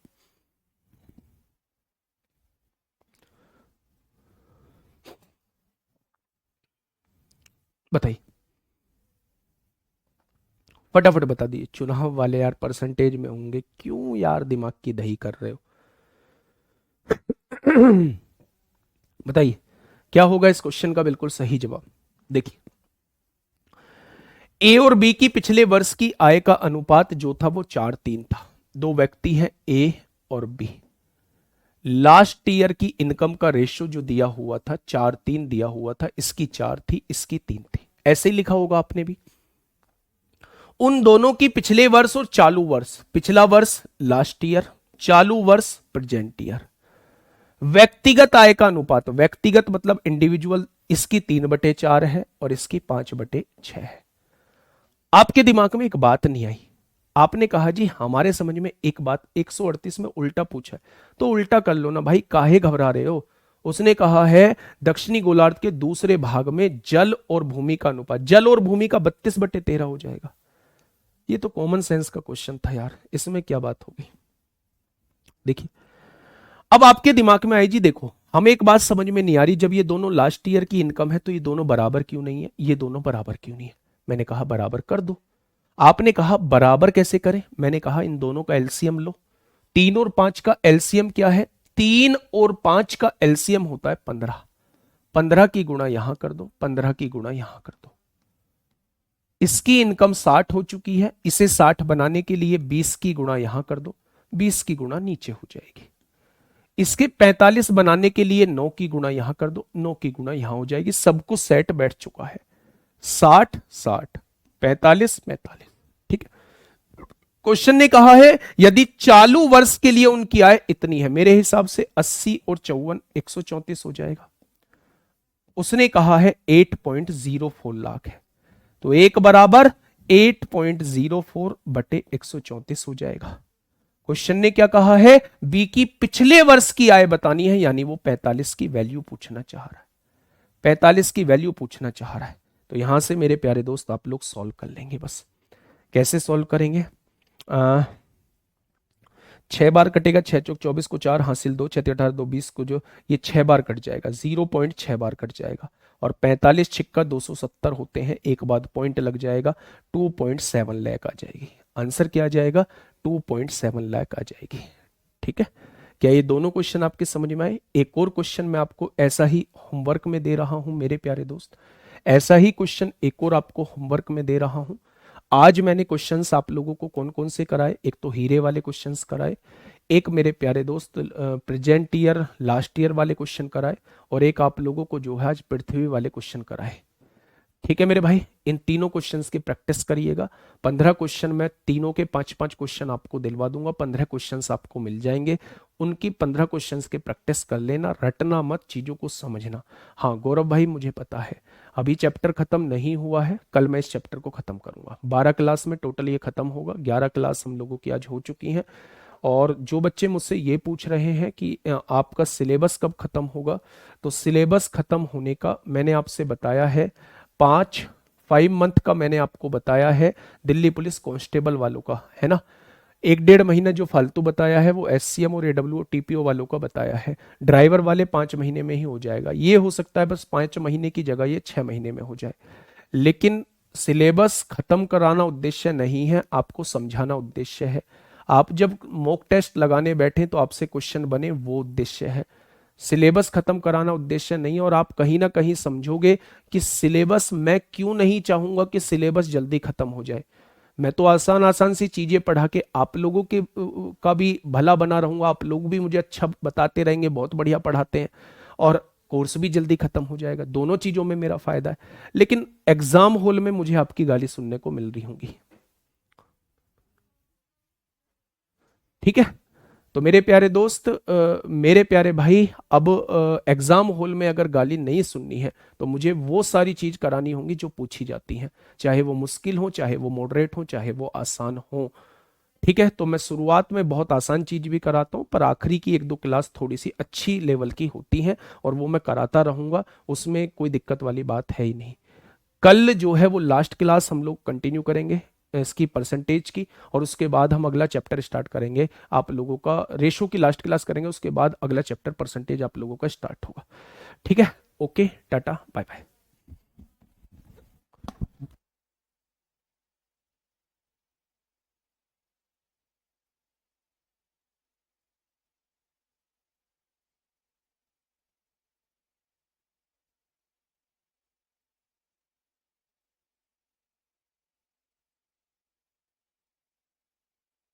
बताइए फटाफट बता दीजिए। चुनाव वाले यार परसेंटेज में होंगे, क्यों यार दिमाग की दही कर रहे हो। बताइए क्या होगा इस क्वेश्चन का बिल्कुल सही जवाब। देखिए ए और बी की पिछले वर्ष की आय का अनुपात जो था वो 4:3 था। दो व्यक्ति हैं ए और बी। लास्ट ईयर की इनकम का रेशियो जो दिया हुआ था 4:3 दिया हुआ था, इसकी 4 थी, इसकी 3 थी। ऐसे ही लिखा होगा आपने भी। उन दोनों की पिछले वर्ष और चालू वर्ष, पिछला वर्ष लास्ट ईयर, चालू वर्ष प्रेजेंट ईयर। व्यक्तिगत आय का अनुपात, व्यक्तिगत मतलब इंडिविजुअल, इसकी 3/4 है और इसकी 5/6 है। आपके दिमाग में एक बात नहीं आई, आपने कहा जी हमारे समझ में एक बात 138 में उल्टा पूछा है, तो उल्टा कर लो ना भाई, काहे घबरा रहे हो। उसने कहा है दक्षिणी गोलार्ध के दूसरे भाग में जल और भूमि का अनुपात, जल और भूमि का 32/13 हो जाएगा। ये तो कॉमन सेंस का क्वेश्चन था यार, इसमें क्या बात होगी। देखिए अब आपके दिमाग में आई जी, देखो हमें एक बात समझ में नहीं आ रही, जब ये दोनों लास्ट ईयर की इनकम है तो ये दोनों बराबर क्यों नहीं है, ये दोनों बराबर क्यों नहीं है। मैंने कहा बराबर कर दो। आपने कहा बराबर कैसे करें, मैंने कहा इन दोनों का एलसीएम लो। 3 और 5 का एलसीएम क्या है, 3 और 5 का एलसीएम होता है 15। 15 की गुणा यहां कर दो, 15 की गुणा यहां कर दो। इसकी इनकम 60 हो चुकी है, इसे 60 बनाने के लिए 20 की गुणा यहां कर दो, 20 की गुणा नीचे हो जाएगी। इसके 45 बनाने के लिए 9 की गुणा यहां कर दो, 9 की गुणा यहां हो जाएगी। सब कुछ सेट बैठ चुका है, 60 60 45 45। ठीक है। क्वेश्चन ने कहा है यदि चालू वर्ष के लिए उनकी आय इतनी है, मेरे हिसाब से 80 और 54 134 हो जाएगा। उसने कहा है 8.04 लाख है, तो एक बराबर 8.04 बटे 134 हो जाएगा। क्वेश्चन ने क्या कहा है, बी की पिछले वर्ष की आय बतानी है, यानी वो 45 की वैल्यू पूछना चाह रहा है, 45 की वैल्यू पूछना चाह रहा है। तो यहां से मेरे प्यारे दोस्त आप लोग सॉल्व कर लेंगे। बस कैसे सॉल्व करेंगे, 6 बार कटेगा, 6 चौक 24 को 4 हासिल 2, 6 18 2 20 को जो ये 6 बार कट जाएगा, 0.6 बार कट जाएगा। और 45 छिक्का 270 होते हैं, एक बाद पॉइंट लग जाएगा, 2.7 लाख आ जाएगी। आंसर क्या आ जाएगा, 2.7 लाख आ जाएगी। ठीक है, क्या ये दोनों क्वेश्चन आपके समझ में आए। एक और क्वेश्चन मैं आपको ऐसा ही होमवर्क में दे रहा हूं मेरे प्यारे दोस्त, ऐसा ही क्वेश्चन एक और आपको होमवर्क में दे रहा हूं। आज मैंने क्वेश्चंस आप लोगों को कौन कौन से कराए, एक तो हीरे वाले क्वेश्चंस कराए, एक मेरे प्यारे दोस्त प्रेजेंट ईयर लास्ट ईयर वाले क्वेश्चन कराए, और एक आप लोगों को जो है आज पृथ्वी वाले क्वेश्चन कराए। ठीक है मेरे भाई, इन तीनों क्वेश्चंस की प्रैक्टिस करिएगा। 15 क्वेश्चन मैं तीनों के 5-5 क्वेश्चन आपको दिलवा दूंगा, 15 क्वेश्चंस आपको मिल जाएंगे। उनकी 15 क्वेश्चंस की प्रैक्टिस कर लेना, रटना मत, चीजों को समझना। हाँ गौरव भाई मुझे पता है अभी चैप्टर खत्म नहीं हुआ है, कल मैं इस चैप्टर को खत्म करूंगा। 12 क्लास में टोटल ये खत्म होगा, 11 क्लास हम लोगों की आज हो चुकी हैं। और जो बच्चे मुझसे ये पूछ रहे हैं कि आपका सिलेबस कब खत्म होगा, तो सिलेबस खत्म होने का मैंने आपसे बताया है 5 मंथ का मैंने आपको बताया है दिल्ली पुलिस कांस्टेबल वालों का, है ना। 1-1.5 महीना जो फालतू बताया है वो एससीएम और एडब्ल्यू टीपीओ वालों का बताया है। ड्राइवर वाले 5 महीने में ही हो जाएगा। ये हो सकता है बस 5 महीने की जगह ये 6 महीने में हो जाए, लेकिन सिलेबस खत्म कराना उद्देश्य नहीं है, आपको समझाना उद्देश्य है। आप जब मॉक टेस्ट लगाने बैठे तो आपसे क्वेश्चन बने, वो उद्देश्य है। सिलेबस खत्म कराना उद्देश्य नहीं। और आप कहीं ना कहीं समझोगे कि सिलेबस, मैं क्यों नहीं चाहूंगा कि सिलेबस जल्दी खत्म हो जाए। मैं तो आसान आसान सी चीजें पढ़ा के आप लोगों के का भी भला बना रहूंगा, आप लोग भी मुझे अच्छा बताते रहेंगे, बहुत बढ़िया पढ़ाते हैं, और कोर्स भी जल्दी खत्म हो जाएगा। दोनों चीजों में मेरा फायदा है। लेकिन एग्जाम हॉल में मुझे आपकी गाली सुनने को मिल रही होगी। ठीक है, तो मेरे प्यारे दोस्त, मेरे प्यारे भाई, अब एग्जाम हॉल में अगर गाली नहीं सुननी है तो मुझे वो सारी चीज करानी होंगी जो पूछी जाती हैं, चाहे वो मुश्किल हो, चाहे वो मॉडरेट हो, चाहे वो आसान हो। ठीक है, तो मैं शुरुआत में बहुत आसान चीज भी कराता हूं, पर आखिरी की 1-2 क्लास थोड़ी सी अच्छी लेवल की होती हैं, और वो मैं कराता रहूंगा, उसमें कोई दिक्कत वाली बात है ही नहीं। कल जो है वो लास्ट क्लास हम लोग कंटिन्यू करेंगे इसकी परसेंटेज की, और उसके बाद हम अगला चैप्टर स्टार्ट करेंगे आप लोगों का। रेशो की लास्ट क्लास करेंगे, उसके बाद अगला चैप्टर परसेंटेज आप लोगों का स्टार्ट होगा। ठीक है, ओके, टाटा बाय बाय।